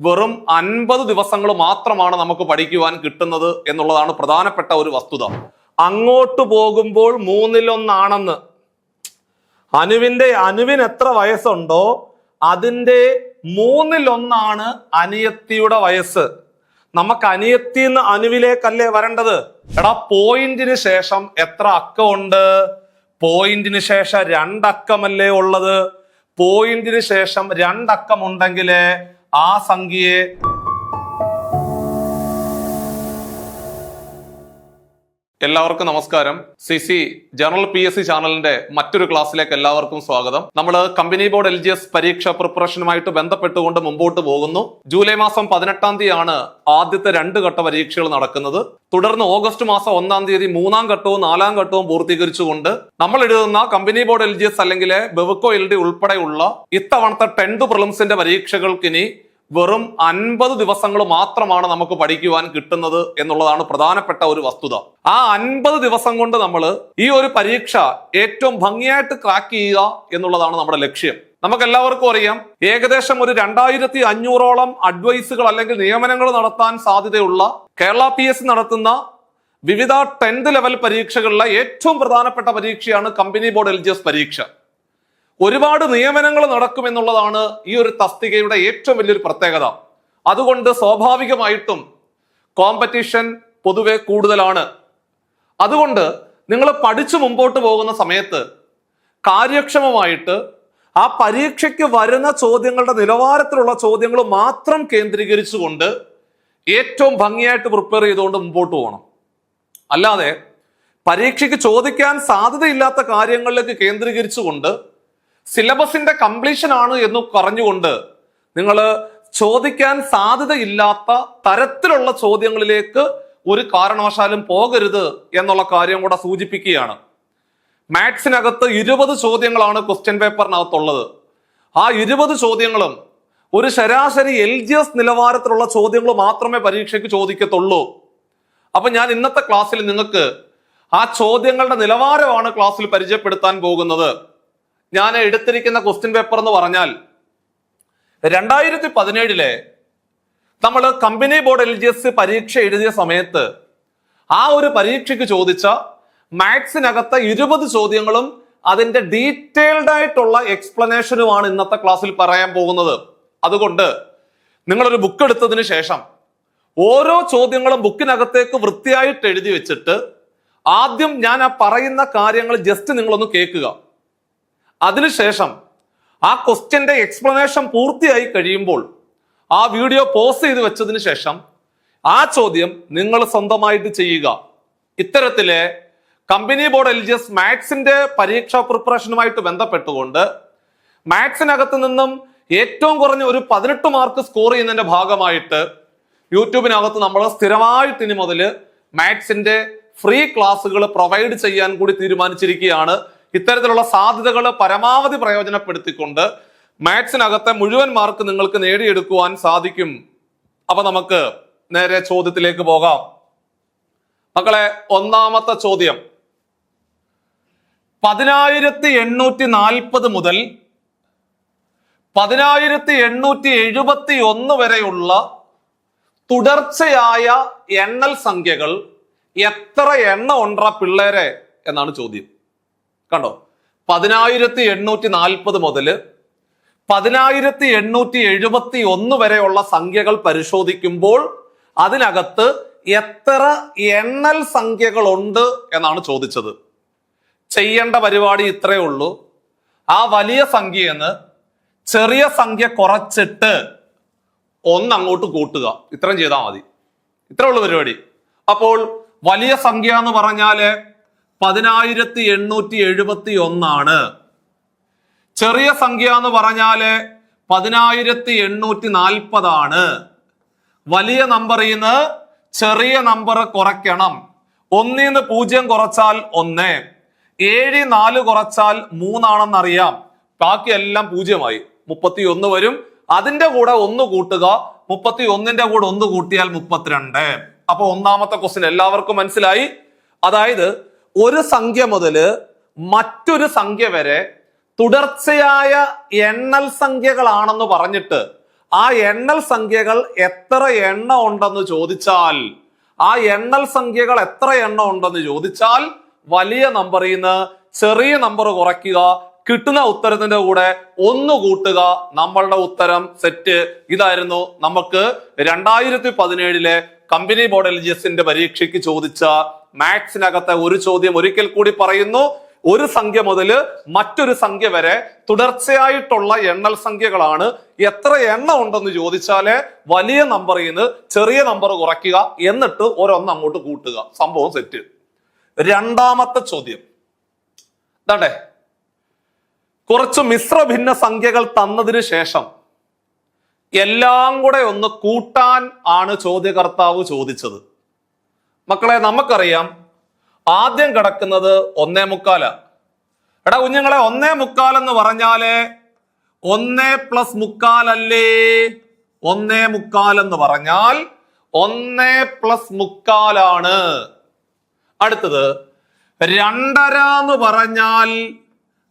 വെറും 50 ദിവസങ്ങൾ മാത്രമാണ് നമുക്ക് പഠിക്കുവാൻ കിട്ടുന്നത് എന്നുള്ളതാണ് പ്രധാനപ്പെട്ട ഒരു വസ്തുത. അങ്ങോട്ട് പോകുമ്പോൾ 1/3 അനുവിന് എത്ര വയസ്സുണ്ടോ അതിന്റെ 1/3 അനിയത്തിയുടെ വയസ്സ്. നമുക്ക് അനിയത്തിന്ന് അനുവിലേക്കല്ലേ വരേണ്ടത്? എടാ, പോയിന്റിന് ശേഷം എത്ര അക്കമുണ്ട്? പോയിന്റിന് ശേഷം 2 അക്കമല്ലേ ഉള്ളത്? പോയിന്റിന് ശേഷം 2 അക്കമുണ്ടെങ്കിലേ ആ സംഖ്യയെ എല്ലാവർക്കും നമസ്കാരം. CC ജനറൽ PSC ചാനലിന്റെ മറ്റൊരു ക്ലാസ്സിലേക്ക് എല്ലാവർക്കും സ്വാഗതം. നമ്മൾ കമ്പനി ബോർഡ് LGS പരീക്ഷ പ്രിപ്പറേഷനുമായിട്ട് ബന്ധപ്പെട്ടുകൊണ്ട് മുമ്പോട്ട് പോകുന്നു. ജൂലൈ മാസം 18-ാം തീയതിയാണ് ആദ്യത്തെ 2 ഘട്ട പരീക്ഷകൾ നടക്കുന്നത്. തുടർന്ന് ഓഗസ്റ്റ് മാസം 1-ാം തീയതി 3-ാം ഘട്ടവും 4-ാം ഘട്ടവും പൂർത്തീകരിച്ചുകൊണ്ട് നമ്മൾ എഴുതുന്ന കമ്പനി ബോർഡ് LGS അല്ലെങ്കിൽ ബെവ്കോ LD ഉൾപ്പെടെയുള്ള ഇത്തവണത്തെ 10th പ്രിലിംസിന്റെ പരീക്ഷകൾക്കിനി വെറും 50 ദിവസങ്ങൾ മാത്രമാണ് നമുക്ക് പഠിക്കുവാൻ കിട്ടുന്നത് എന്നുള്ളതാണ് പ്രധാനപ്പെട്ട ഒരു വസ്തുത. ആ 50 ദിവസം കൊണ്ട് നമ്മൾ ഈ ഒരു പരീക്ഷ ഏറ്റവും ഭംഗിയായിട്ട് ക്രാക്ക് ചെയ്യുക എന്നുള്ളതാണ് നമ്മുടെ ലക്ഷ്യം. നമുക്ക് എല്ലാവർക്കും അറിയാം, ഏകദേശം ഒരു 2500ഓളം അഡ്വൈസുകൾ അല്ലെങ്കിൽ നിയമനങ്ങൾ നടത്താൻ സാധ്യതയുള്ള കേരള PSC നടത്തുന്ന വിവിധ 10th ലെവൽ പരീക്ഷകളിലെ ഏറ്റവും പ്രധാനപ്പെട്ട പരീക്ഷയാണ് കമ്പനി ബോർഡ് LGS പരീക്ഷ. ഒരുപാട് നിയമനങ്ങൾ നടക്കുമെന്നുള്ളതാണ് ഈ ഒരു തസ്തികയുടെ ഏറ്റവും വലിയൊരു പ്രത്യേകത. അതുകൊണ്ട് സ്വാഭാവികമായിട്ടും കോമ്പറ്റീഷൻ പൊതുവെ കൂടുതലാണ്. അതുകൊണ്ട് നിങ്ങൾ പഠിച്ചു മുമ്പോട്ട് പോകുന്ന സമയത്ത് കാര്യക്ഷമമായിട്ട് ആ പരീക്ഷയ്ക്ക് വരുന്ന ചോദ്യങ്ങളുടെ നിലവാരത്തിലുള്ള ചോദ്യങ്ങൾ മാത്രം കേന്ദ്രീകരിച്ചുകൊണ്ട് ഏറ്റവും ഭംഗിയായിട്ട് പ്രിപ്പയർ ചെയ്തുകൊണ്ട് മുമ്പോട്ട് പോകണം. അല്ലാതെ പരീക്ഷയ്ക്ക് ചോദിക്കാൻ സാധ്യതയില്ലാത്ത കാര്യങ്ങളിലേക്ക് കേന്ദ്രീകരിച്ചുകൊണ്ട് സിലബസിന്റെ കംപ്ലീഷൻ ആണ് എന്ന് പറഞ്ഞുകൊണ്ട് നിങ്ങൾ ചോദിക്കാൻ സാധ്യതയില്ലാത്ത തരത്തിലുള്ള ചോദ്യങ്ങളിലേക്ക് ഒരു കാരണവശാലും പോകരുത് എന്നുള്ള കാര്യം കൂടെ സൂചിപ്പിക്കുകയാണ്. മാത്സിനകത്ത് 20 ചോദ്യങ്ങളാണ് ക്വസ്റ്റ്യൻ പേപ്പറിനകത്തുള്ളത്. ആ 20 ചോദ്യങ്ങളും ഒരു ശരാശരി LGS നിലവാരത്തിലുള്ള ചോദ്യങ്ങൾ മാത്രമേ പരീക്ഷയ്ക്ക് ചോദിക്കത്തുള്ളൂ. അപ്പൊ ഞാൻ ഇന്നത്തെ ക്ലാസ്സിൽ നിങ്ങൾക്ക് ആ ചോദ്യങ്ങളുടെ നിലവാരമാണ് ക്ലാസ്സിൽ പരിചയപ്പെടുത്താൻ പോകുന്നത്. ഞാൻ എടുത്തിരിക്കുന്ന ക്വസ്റ്റ്യൻ പേപ്പർ എന്ന് പറഞ്ഞാൽ 2017 നമ്മൾ കമ്പനി ബോർഡ് LGS പരീക്ഷ എഴുതിയ സമയത്ത് ആ ഒരു പരീക്ഷയ്ക്ക് ചോദിച്ച മാത്സിനകത്തെ 20 ചോദ്യങ്ങളും അതിന്റെ ഡീറ്റെയിൽഡ് ആയിട്ടുള്ള എക്സ്പ്ലനേഷനുമാണ് ഇന്നത്തെ ക്ലാസ്സിൽ പറയാൻ പോകുന്നത്. അതുകൊണ്ട് നിങ്ങളൊരു ബുക്ക് എടുത്തതിന് ശേഷം ഓരോ ചോദ്യങ്ങളും ബുക്കിനകത്തേക്ക് വൃത്തിയായിട്ട് എഴുതി വെച്ചിട്ട് ആദ്യം ഞാൻ ആ പറയുന്ന കാര്യങ്ങൾ ജസ്റ്റ് നിങ്ങളൊന്ന് കേൾക്കുക. അതിനുശേഷം ആ ക്വസ്റ്റ്യന്റെ എക്സ്പ്ലനേഷൻ പൂർത്തിയായി കഴിയുമ്പോൾ ആ വീഡിയോ പോസ് ചെയ്ത് വെച്ചതിന് ശേഷം ആ ചോദ്യം നിങ്ങൾ സ്വന്തമായിട്ട് ചെയ്യുക. ഇത്തരത്തിലെ കമ്പനി ബോർഡ് LGS മാത്സിന്റെ പരീക്ഷാ പ്രിപ്പറേഷനുമായിട്ട് ബന്ധപ്പെട്ടുകൊണ്ട് മാത്സിനകത്ത് നിന്നും ഏറ്റവും കുറഞ്ഞ ഒരു 18 മാർക്ക് സ്കോർ ചെയ്യുന്നതിന്റെ ഭാഗമായിട്ട് യൂട്യൂബിനകത്ത് നമ്മൾ സ്ഥിരമായിട്ട് ഇനി മുതൽ മാത്സിന്റെ ഫ്രീ ക്ലാസ്സുകൾ പ്രൊവൈഡ് ചെയ്യാൻ കൂടി തീരുമാനിച്ചിരിക്കുകയാണ്. ഇത്തരത്തിലുള്ള സാധ്യതകൾ പരമാവധി പ്രയോജനപ്പെടുത്തിക്കൊണ്ട് മാത്സിനകത്തെ മുഴുവൻ മാർക്ക് നിങ്ങൾക്ക് നേടിയെടുക്കുവാൻ സാധിക്കും. അപ്പൊ നമുക്ക് നേരെ ചോദ്യത്തിലേക്ക് പോകാം. മക്കളെ, ഒന്നാമത്തെ ചോദ്യം 10840 മുതൽ 10871 വരെയുള്ള തുടർച്ചയായ എണ്ണൽ സംഖ്യകൾ എത്ര എണ്ണം ഉണ്ടോ പിള്ളേരെ എന്നാണ് ചോദ്യം. കണ്ടോ, 10840 മുതൽ 10871 വരെയുള്ള സംഖ്യകൾ പരിശോധിക്കുമ്പോൾ അതിനകത്ത് എത്ര എണ്ണൽ സംഖ്യകളുണ്ട് എന്നാണ് ചോദിച്ചത്. ചെയ്യേണ്ട പരിപാടി ഇത്രയേ ഉള്ളൂ. ആ വലിയ സംഖ്യയെന്ന് ചെറിയ സംഖ്യ കുറച്ചിട്ട് 1 അങ്ങോട്ട് കൂട്ടുക. ഇത്രയും ചെയ്താൽ മതി. ഇത്രേ ഉള്ളൂ പരിപാടി. അപ്പോൾ വലിയ സംഖ്യ എന്ന് പറഞ്ഞാല് 10871 ആണ്. ചെറിയ സംഖ്യ എന്ന് പറഞ്ഞാല് 10840 ആണ്. വലിയ നമ്പറിൽ നിന്ന് ചെറിയ നമ്പർ കുറയ്ക്കണം. 1 ന്ന് 0 കുറച്ചാൽ 1, 7 4 കുറച്ചാൽ 3 ആണെന്നറിയാം. ബാക്കി എല്ലാം 0 31 വരും. അതിന്റെ കൂടെ 1 കൂട്ടുക. 31ന്റെ കൂടെ 1 കൂട്ടിയാൽ 32. അപ്പൊ ഒന്നാമത്തെ ക്വസ്റ്റ്യൻ എല്ലാവർക്കും മനസ്സിലായി. അതായത് ഒരു സംഖ്യ മുതൽ മറ്റൊരു സംഖ്യ വരെ തുടർച്ചയായ എണ്ണൽ സംഖ്യകളാണെന്ന് പറഞ്ഞിട്ട് ആ എണ്ണൽ സംഖ്യകൾ എത്ര എണ്ണം ഉണ്ടെന്ന് ചോദിച്ചാൽ വലിയ നമ്പറിൽ നിന്ന് ചെറിയ നമ്പർ കുറയ്ക്കുക, കിട്ടുന്ന ഉത്തരത്തിന്റെ കൂടെ ഒന്ന് കൂട്ടുക, നമ്മളുടെ ഉത്തരം സെറ്റ്. ഇതായിരുന്നു നമുക്ക് 2017 കമ്പനി ബോർഡ് LGSന്റെ പരീക്ഷയ്ക്ക് ചോദിച്ച മാത്സിനകത്തെ ഒരു ചോദ്യം. ഒരിക്കൽ കൂടി പറയുന്നു, ഒരു സംഖ്യ മുതൽ മറ്റൊരു സംഖ്യ വരെ തുടർച്ചയായിട്ടുള്ള എണ്ണൽ സംഖ്യകളാണ്. എത്ര എണ്ണം ഉണ്ടെന്ന് ചോദിച്ചാല് വലിയ നമ്പറിൽ നിന്ന് ചെറിയ നമ്പർ കുറയ്ക്കുക, എന്നിട്ട് ഒരൊന്ന് അങ്ങോട്ട് കൂട്ടുക, സംഭവം സെറ്റ്. രണ്ടാമത്തെ ചോദ്യം ഇതാണ്ടേ, കുറച്ച് മിശ്ര ഭിന്ന സംഖ്യകൾ തന്നതിന് ശേഷം എല്ലാം കൂടെ ഒന്ന് കൂട്ടാൻ ആണ് ചോദ്യകർത്താവ് ചോദിച്ചത്. മക്കളെ, നമുക്കറിയാം ആദ്യം കിടക്കുന്നത് 1/4. എടാ കുഞ്ഞുങ്ങളെ, 1/4 എന്ന് പറഞ്ഞാല് 1+4 അല്ലേ? 1/4 എന്ന് പറഞ്ഞാൽ 1+4 ആണ്. അടുത്തത് 2.5 എന്ന് പറഞ്ഞാൽ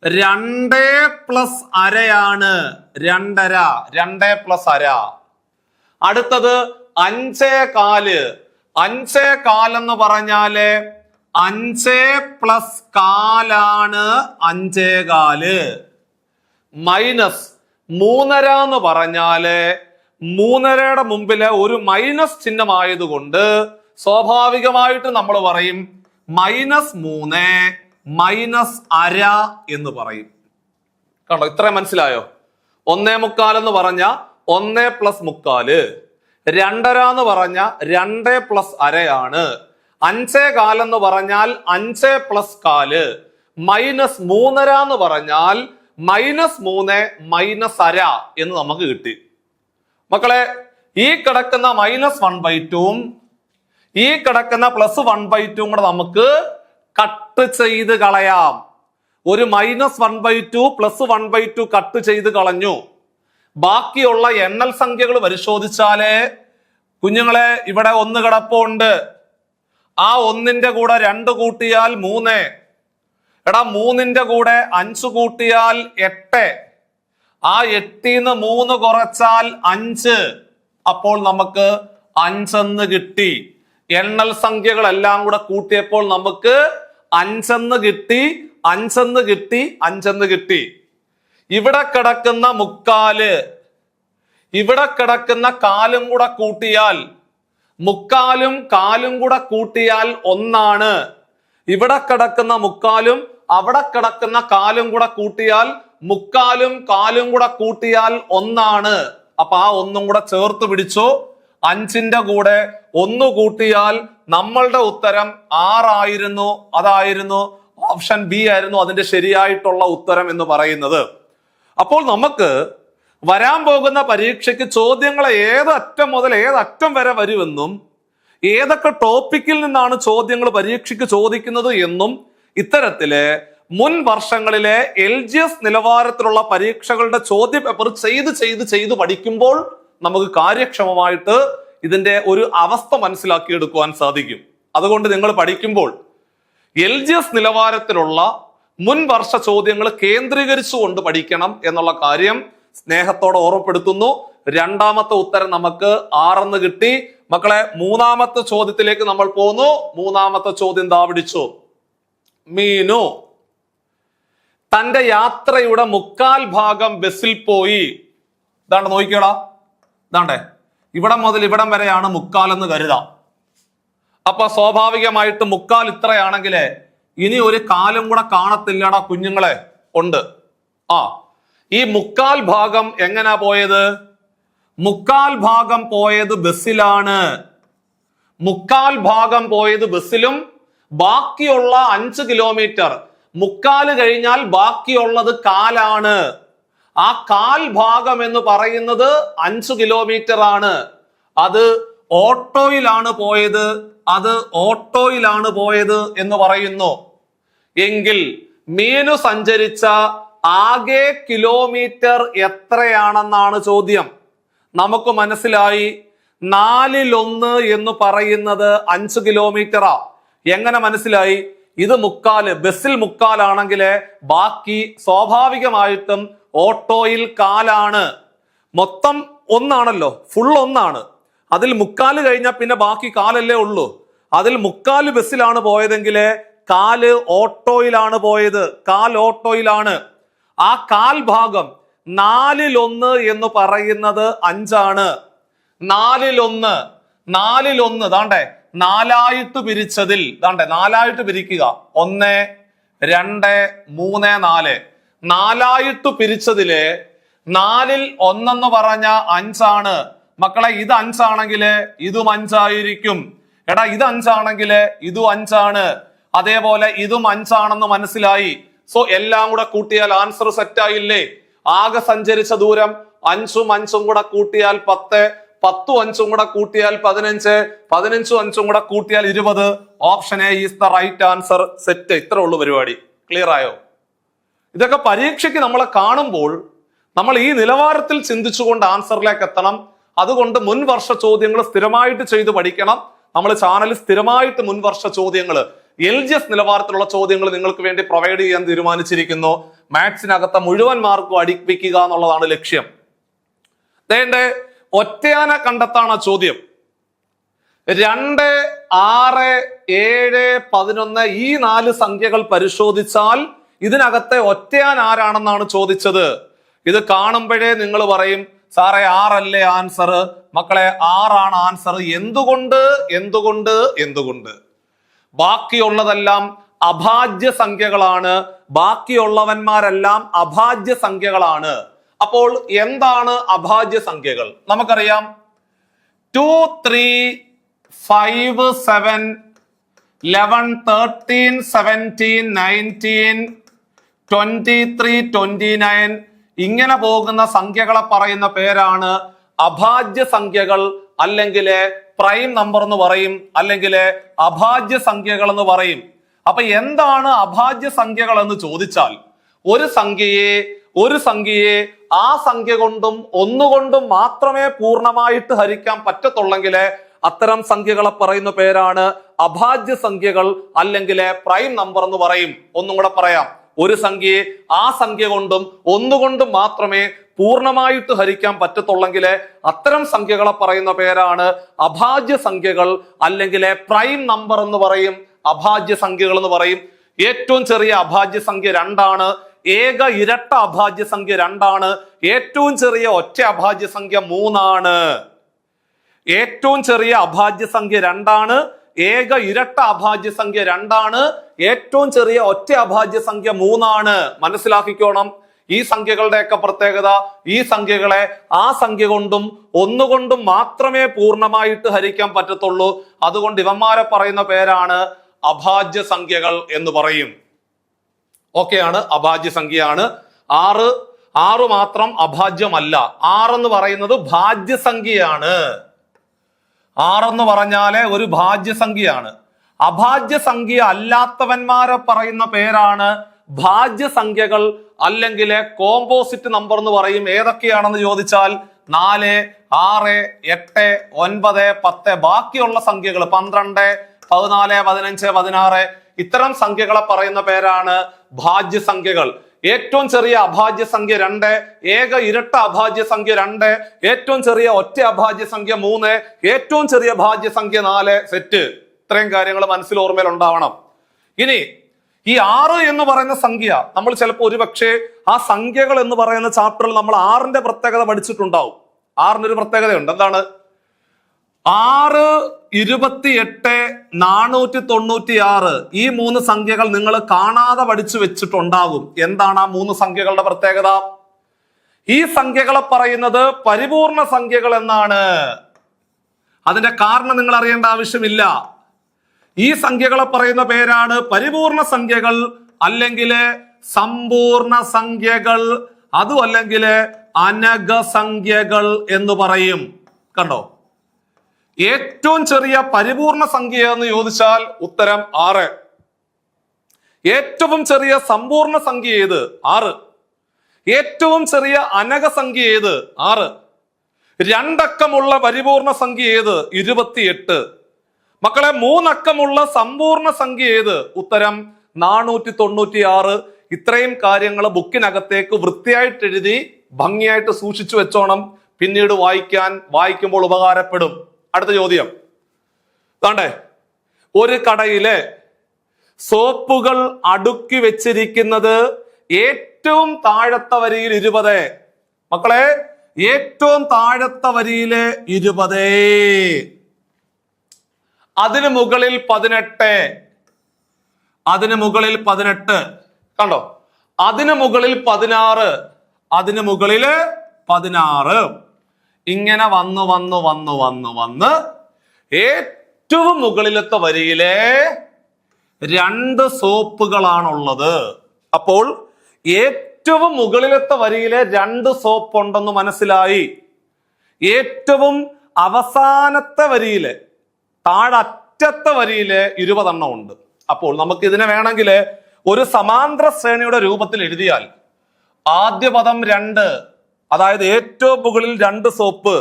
2+1/2 2+1/2. അടുത്തത് 5/4. 5/4 എന്ന് പറഞ്ഞാല് 5+4 5/4. മൈനസ് 3.5 എന്ന് പറഞ്ഞാല് 3.5യുടെ മുമ്പില് ഒരു മൈനസ് ചിഹ്നമായതുകൊണ്ട് സ്വാഭാവികമായിട്ട് നമ്മൾ പറയും -3 -1/2 എന്ന് പറയും. കണ്ടോ, ഇത്രയും മനസ്സിലായോ? 1/4 എന്ന് പറഞ്ഞ 1+4, 2.5 എന്ന് പറഞ്ഞ 2+1/2 ആണ്. 5/4 എന്ന് പറഞ്ഞാൽ 5+4, -3.5 എന്ന് പറഞ്ഞാൽ -3 -1/2 എന്ന് നമുക്ക് കിട്ടി. മക്കളെ, ഈ കിടക്കുന്ന -1/2 ഈ കിടക്കുന്ന +1/2 കൂടെ നമുക്ക് കട്ട് ചെയ്ത് കളയാം. ഒരു -1/2 +1/2 കട്ട് ചെയ്ത് കളഞ്ഞു. ബാക്കിയുള്ള എണ്ണൽ സംഖ്യകൾ പരിശോധിച്ചാല് കുഞ്ഞുങ്ങളെ, ഇവിടെ 1 കിടപ്പുണ്ട്. ആ 1ന്റെ കൂടെ 2 കൂട്ടിയാൽ 3. എടാ, 3ന്റെ കൂടെ 5 കൂട്ടിയാൽ 8. ആ 8ന്ന് 3 കുറച്ചാൽ 5. അപ്പോൾ നമുക്ക് 5 എന്ന് കിട്ടി. എണ്ണൽ സംഖ്യകളെല്ലാം കൂടെ കൂട്ടിയപ്പോൾ നമുക്ക് 5 എന്ന് കിട്ടി. ഇവിടെ കിടക്കുന്ന 3/4, ഇവിടെ കിടക്കുന്ന 4 കൂടെ കൂട്ടിയാൽ 3/4 4 കൂടെ കൂട്ടിയാൽ 1 ആണ്. ഇവിടെ കിടക്കുന്ന 3/4 അവിടെ കിടക്കുന്ന 4 കൂടെ കൂട്ടിയാൽ 3/4 4 കൂടെ കൂട്ടിയാൽ 1 ആണ്. അപ്പൊ ആ 1 കൂടെ ചേർത്ത് പിടിച്ചു. 5ന്റെ കൂടെ 1 കൂട്ടിയാൽ നമ്മളുടെ ഉത്തരം 6 ആയിരുന്നു. അതായിരുന്നു ഓപ്ഷൻ ബി ആയിരുന്നു അതിന്റെ ശരിയായിട്ടുള്ള ഉത്തരം എന്ന് പറയുന്നത്. അപ്പോൾ നമുക്ക് വരാൻ പോകുന്ന പരീക്ഷയ്ക്ക് ചോദ്യങ്ങളെ ഏതറ്റം മുതൽ ഏതറ്റം വരെ വരുമെന്നും ഏതൊക്കെ ടോപ്പിക്കിൽ നിന്നാണ് ചോദ്യങ്ങൾ പരീക്ഷയ്ക്ക് ചോദിക്കുന്നത് എന്നും ഇത്തരത്തില് മുൻ വർഷങ്ങളിലെ LGS നിലവാരത്തിലുള്ള പരീക്ഷകളുടെ ചോദ്യ പേപ്പർ ചെയ്ത് പഠിക്കുമ്പോൾ നമുക്ക് കാര്യക്ഷമമായിട്ട് ഇതിന്റെ ഒരു അവസ്ഥ മനസ്സിലാക്കിയെടുക്കുവാൻ സാധിക്കും. അതുകൊണ്ട് നിങ്ങൾ പഠിക്കുമ്പോൾ LGS നിലവാരത്തിലുള്ള മുൻ വർഷ ചോദ്യങ്ങൾ കേന്ദ്രീകരിച്ചുകൊണ്ട് പഠിക്കണം എന്നുള്ള കാര്യം സ്നേഹത്തോടെ ഓർമ്മപ്പെടുത്തുന്നു. രണ്ടാമത്തെ ഉത്തരം നമുക്ക് 6 എന്ന് കിട്ടി. മക്കളെ, മൂന്നാമത്തെ ചോദ്യത്തിലേക്ക് നമ്മൾ പോന്നു. മൂന്നാമത്തെ ചോദ്യം ദാ പിടിച്ചു. മീനു തന്റെ യാത്രയുടെ 1/4 ഭാഗം ബസ്സിൽ പോയി. ഇതാണ്ട് നോക്കിക്കോടാ, ഇതാണ്ടേ, ഇവിടം മുതൽ ഇവിടം വരെയാണ് 1/4 എന്ന് കരുതാം. അപ്പൊ സ്വാഭാവികമായിട്ട് 1/4 ഇത്രയാണെങ്കിലേ ഇനി ഒരു കാലും കൂടെ കാണത്തില്ലടാ കുഞ്ഞുങ്ങളെ. ഉണ്ട്. ഈ 1/4 ഭാഗം എങ്ങനാ പോയത്? 1/4 ഭാഗം പോയത് ബസ്സിലാണ്. 1/4 ഭാഗം പോയത് ബസ്സിലും ബാക്കിയുള്ള 5 കിലോമീറ്റർ 1/4 കഴിഞ്ഞാൽ ബാക്കിയുള്ളത് 1/4 ആ 1/4 ഭാഗം എന്ന് പറയുന്നത് 5 കിലോമീറ്റർ ആണ്. അത് ഓട്ടോയിലാണ് പോയത് എന്ന് പറയുന്നു. എങ്കിൽ മീനു സഞ്ചരിച്ച ആകെ കിലോമീറ്റർ എത്രയാണെന്നാണ് ചോദ്യം. നമുക്ക് മനസ്സിലായി 4/1 എന്ന് പറയുന്നത് 5 കിലോമീറ്ററാ. എങ്ങനെ മനസ്സിലായി? ഇത് 1/4, ബസ്സിൽ 1/4 ആണെങ്കിൽ ബാക്കി സ്വാഭാവികമായിട്ടും ഓട്ടോയിൽ 1/4 ആണ്. മൊത്തം ഒന്നാണല്ലോ, ഫുൾ ഒന്നാണ്. അതിൽ മുക്കാല് കഴിഞ്ഞാൽ പിന്നെ ബാക്കി കാലല്ലേ ഉള്ളൂ. അതിൽ മുക്കാല് ബസ്സിലാണ് പോയതെങ്കിൽ കാല് ഓട്ടോയിലാണ് പോയത്, കാൽ ഓട്ടോയിലാണ്. ആ കാൽ ഭാഗം 4/1 എന്ന് പറയുന്നത് 5 ആണ്. 4/1 ദാണ്ടെ 4ആയിട്ട് പിരിച്ചതിൽ, ദാണ്ടെ 4ആയിട്ട് പിരിക്കുക, 1 2 3 4, 4ആയിട്ട് പിരിച്ചതില് 4ൽ 1 എന്ന് പറഞ്ഞ 5 ആണ് മക്കളെ. ഇത് 5 ആണെങ്കിൽ ഇതും 5 ആയിരിക്കും. എടാ ഇത് 5 ആണെങ്കിൽ ഇതും 5 ആണ്. അതേപോലെ ഇതും 5 ആണെന്ന് മനസ്സിലായി. സോ എല്ലാം കൂടെ കൂട്ടിയാൽ ആൻസർ സെറ്റ് ആയില്ലേ? ആകെ സഞ്ചരിച്ച ദൂരം 5ഉം 5ഉം കൂടെ കൂട്ടിയാൽ 10, 10ഉം 5ഉം കൂടെ കൂട്ടിയാൽ 15, 15ഉം 5ഉം കൂടെ കൂട്ടിയാൽ 20. Option A is the right answer. Set. ഇത്രേ ഉള്ളൂ പരിപാടി. ക്ലിയർ ആയോ? ഇതൊക്കെ പരീക്ഷയ്ക്ക് നമ്മളെ കാണുമ്പോൾ നമ്മൾ ഈ നിലവാരത്തിൽ ചിന്തിച്ചുകൊണ്ട് ആൻസറിലേക്ക് എത്തണം. അതുകൊണ്ട് മുൻവർഷ ചോദ്യങ്ങൾ സ്ഥിരമായിട്ട് ചെയ്ത് പഠിക്കണം. നമ്മൾ ചാനലിൽ സ്ഥിരമായിട്ട് മുൻവർഷ ചോദ്യങ്ങൾ, LGS നിലവാരത്തിലുള്ള ചോദ്യങ്ങൾ നിങ്ങൾക്ക് വേണ്ടി പ്രൊവൈഡ് ചെയ്യാൻ തീരുമാനിച്ചിരിക്കുന്നു. മാത്സിനകത്തെ മുഴുവൻ മാർക്കും അടിപ്പിക്കുക എന്നുള്ളതാണ് ലക്ഷ്യം. അതേണ്ട ഒറ്റയാന കണ്ടെത്താണ് ചോദ്യം. 2, 6, 7, 11 ഈ 4 സംഖ്യകൾ പരിശോധിച്ചാൽ ഇതിനകത്തെ ഒറ്റയാൻ ആരാണെന്നാണ് ചോദിച്ചത്. ഇത് കാണുമ്പോഴേ നിങ്ങൾ പറയും സാറേ 6 അല്ലേ ആൻസർ? മക്കളെ 6 ആണ് ആൻസർ. എന്തുകൊണ്ട്? ബാക്കിയുള്ളതെല്ലാം അഭാജ്യ സംഖ്യകളാണ്. ബാക്കിയുള്ളവന്മാരെല്ലാം അഭാജ്യ സംഖ്യകളാണ്. അപ്പോൾ എന്താണ് അഭാജ്യ സംഖ്യകൾ? നമുക്കറിയാം 2, 3, 5, 7, 11, 13, 17, 19, 23, 29 ഇങ്ങനെ പോകുന്ന സംഖ്യകളെ പറയുന്ന പേരാണ് അഭാജ്യ സംഖ്യകൾ, അല്ലെങ്കിൽ പ്രൈം നമ്പർ എന്ന് പറയും, അല്ലെങ്കിൽ അഭാജ്യ സംഖ്യകൾ എന്ന് പറയും. അപ്പൊ എന്താണ് അഭാജ്യ സംഖ്യകൾ എന്ന് ചോദിച്ചാൽ ഒരു സംഖ്യയെ ആ സംഖ്യ കൊണ്ടും ഒന്നുകൊണ്ടും മാത്രമേ പൂർണ്ണമായിട്ട് ഹരിക്കാൻ പറ്റത്തുള്ളെങ്കിൽ അത്തരം സംഖ്യകളെ പറയുന്ന പേരാണ് അഭാജ്യ സംഖ്യകൾ, അല്ലെങ്കിൽ പ്രൈം നമ്പർ എന്ന് പറയും. ഒന്നും കൂടെ പറയാം. ഒരു സംഖ്യയെ ആ സംഖ്യ കൊണ്ടും ഒന്നുകൊണ്ടും മാത്രമേ പൂർണ്ണമായിട്ട് ഹരിക്കാൻ പറ്റത്തുള്ളെങ്കിൽ അത്തരം സംഖ്യകളെ പറയുന്ന പേരാണ് അഭാജ്യ സംഖ്യകൾ, അല്ലെങ്കിൽ പ്രൈം നമ്പർ എന്ന് പറയും, അഭാജ്യ സംഖ്യകൾ എന്ന് പറയും. ഏറ്റവും ചെറിയ അഭാജ്യ സംഖ്യ 2 ആണ്. ഏക ഇരട്ട അഭാജ്യ സംഖ്യ 2 ആണ്. ഏറ്റവും ചെറിയ ഒറ്റ അഭാജ്യ സംഖ്യ 3 ആണ്. ഏറ്റവും ചെറിയ അഭാജ്യ സംഖ്യ 2 ആണ്. ഏക ഇരട്ട അഭാജ്യ സംഖ്യ 2 ആണ്. ഏറ്റവും ചെറിയ ഒറ്റ അഭാജ്യ സംഖ്യ 3 ആണ്. മനസ്സിലാക്കിക്കോണം. ഈ സംഖ്യകളുടെയൊക്കെ പ്രത്യേകത, ഈ സംഖ്യകളെ ആ സംഖ്യ കൊണ്ടും ഒന്നുകൊണ്ടും മാത്രമേ പൂർണ്ണമായിട്ട് ഹരിക്കാൻ പറ്റത്തുള്ളൂ. അതുകൊണ്ട് ഇവന്മാരെ പറയുന്ന പേരാണ് അഭാജ്യ സംഖ്യകൾ എന്ന് പറയും. ഓക്കെയാണ്, അഭാജ്യ സംഖ്യയാണ്. 6 മാത്രം അഭാജ്യമല്ല. 6 എന്ന് പറയുന്നത് ഭാജ്യസംഖ്യയാണ്. 6 എന്ന് പറഞ്ഞാല് ഒരു ഭാജ്യസംഖ്യയാണ്. അഭാജ്യ സംഖ്യ അല്ലാത്തവന്മാരെ പറയുന്ന പേരാണ് ഭാജ്യസംഖ്യകൾ, അല്ലെങ്കിൽ കോമ്പോസിറ്റ് നമ്പർ എന്ന് പറയും. ഏതൊക്കെയാണെന്ന് ചോദിച്ചാൽ 4, 6, 8, 9, 10 ബാക്കിയുള്ള സംഖ്യകൾ 12, 14, 15, 16 ഇത്തരം സംഖ്യകളെ പറയുന്ന പേരാണ് ഭാജ്യസംഖ്യകൾ. ഏറ്റവും ചെറിയ അഭാജ്യ സംഖ്യ 2, ഏക ഇരട്ട അഭാജ്യ സംഖ്യ 2, ഏറ്റവും ചെറിയ ഒറ്റ അഭാജ്യ സംഖ്യ 3, ഏറ്റവും ചെറിയ ഭാജ്യ സംഖ്യ 4. സെറ്റ്. ഇത്രയും കാര്യങ്ങൾ മനസ്സിൽ ഓർമ്മയിൽ ഉണ്ടാവണം. ഇനി ഈ 6 എന്ന് പറയുന്ന സംഖ്യ നമ്മൾ ചിലപ്പോൾ ഒരുപക്ഷെ ആ സംഖ്യകൾ എന്ന് പറയുന്ന ചാപ്റ്ററിൽ നമ്മൾ 6ന്റെ പ്രത്യേകത പഠിച്ചിട്ടുണ്ടാവും. 6ന്റെ ഒരു പ്രത്യേകതയുണ്ട്. എന്താണ്? 6, 28, 496 ഈ 3 സംഖ്യകൾ നിങ്ങൾ കാണാതെ പഠിച്ചു വെച്ചിട്ടുണ്ടാകും. എന്താണ് ആ 3 സംഖ്യകളുടെ പ്രത്യേകത? ഈ സംഖ്യകളെ പറയുന്നത് പരിപൂർണ സംഖ്യകൾ എന്നാണ്. അതിന്റെ കാരണം നിങ്ങൾ അറിയേണ്ട ആവശ്യമില്ല. ഈ സംഖ്യകളെ പറയുന്ന പേരാണ് പരിപൂർണ സംഖ്യകൾ, അല്ലെങ്കിൽ സമ്പൂർണ സംഖ്യകൾ, അതും അല്ലെങ്കിൽ അനഘസംഖ്യകൾ എന്ന് പറയും. കണ്ടോ? ഏറ്റവും ചെറിയ പരിപൂർണ സംഖ്യ എന്ന് ചോദിച്ചാൽ ഉത്തരം 6. ഏറ്റവും ചെറിയ സമ്പൂർണ്ണ സംഖ്യ ഏത്? 6. ഏറ്റവും ചെറിയ അനഘസംഖ്യ ഏത്? 6. 2 അക്കമുള്ള പരിപൂർണ സംഖ്യ ഏത്? 28. മക്കളെ 3 അക്കമുള്ള സമ്പൂർണ്ണ സംഖ്യ ഏത്? ഉത്തരം 496. ഇത്രയും കാര്യങ്ങൾ ബുക്കിനകത്തേക്ക് വൃത്തിയായിട്ട് എഴുതി ഭംഗിയായിട്ട് സൂക്ഷിച്ചു വെച്ചോണം. പിന്നീട് വായിക്കുമ്പോൾ ഉപകാരപ്പെടും. അടുത്ത ചോദ്യം താണ്ടേ, ഒരു കടയിലെ സോപ്പുകൾ അടുക്കി വെച്ചിരിക്കുന്നത് ഏറ്റവും താഴത്തെ വരിയിൽ 20. മക്കളെ, ഏറ്റവും താഴത്തെ വരിയിലെ 20, അതിന് മുകളിൽ 18, അതിന് മുകളിൽ 18 കണ്ടോ, അതിന് മുകളിൽ 16, അതിന് മുകളില് 16, ഇങ്ങനെ വന്ന് ഏറ്റവും മുകളിലത്തെ വരിയിലെ 2 സോപ്പുകളാണുള്ളത്. അപ്പോൾ ഏറ്റവും മുകളിലത്തെ വരിയിലെ 2 സോപ്പ് ഉണ്ടെന്ന് മനസ്സിലായി. ഏറ്റവും അവസാനത്തെ വരിയിലെ താഴറ്റത്തെ വരിയിലെ 20 എണ്ണം ഉണ്ട്. അപ്പോൾ നമുക്ക് ഇതിനെ വേണമെങ്കിൽ ഒരു സമാന്തര ശ്രേണിയുടെ രൂപത്തിൽ എഴുതിയാൽ ആദ്യ പദം 2, അതായത് ഏറ്റവും മുകളിൽ 2 സോപ്പ്,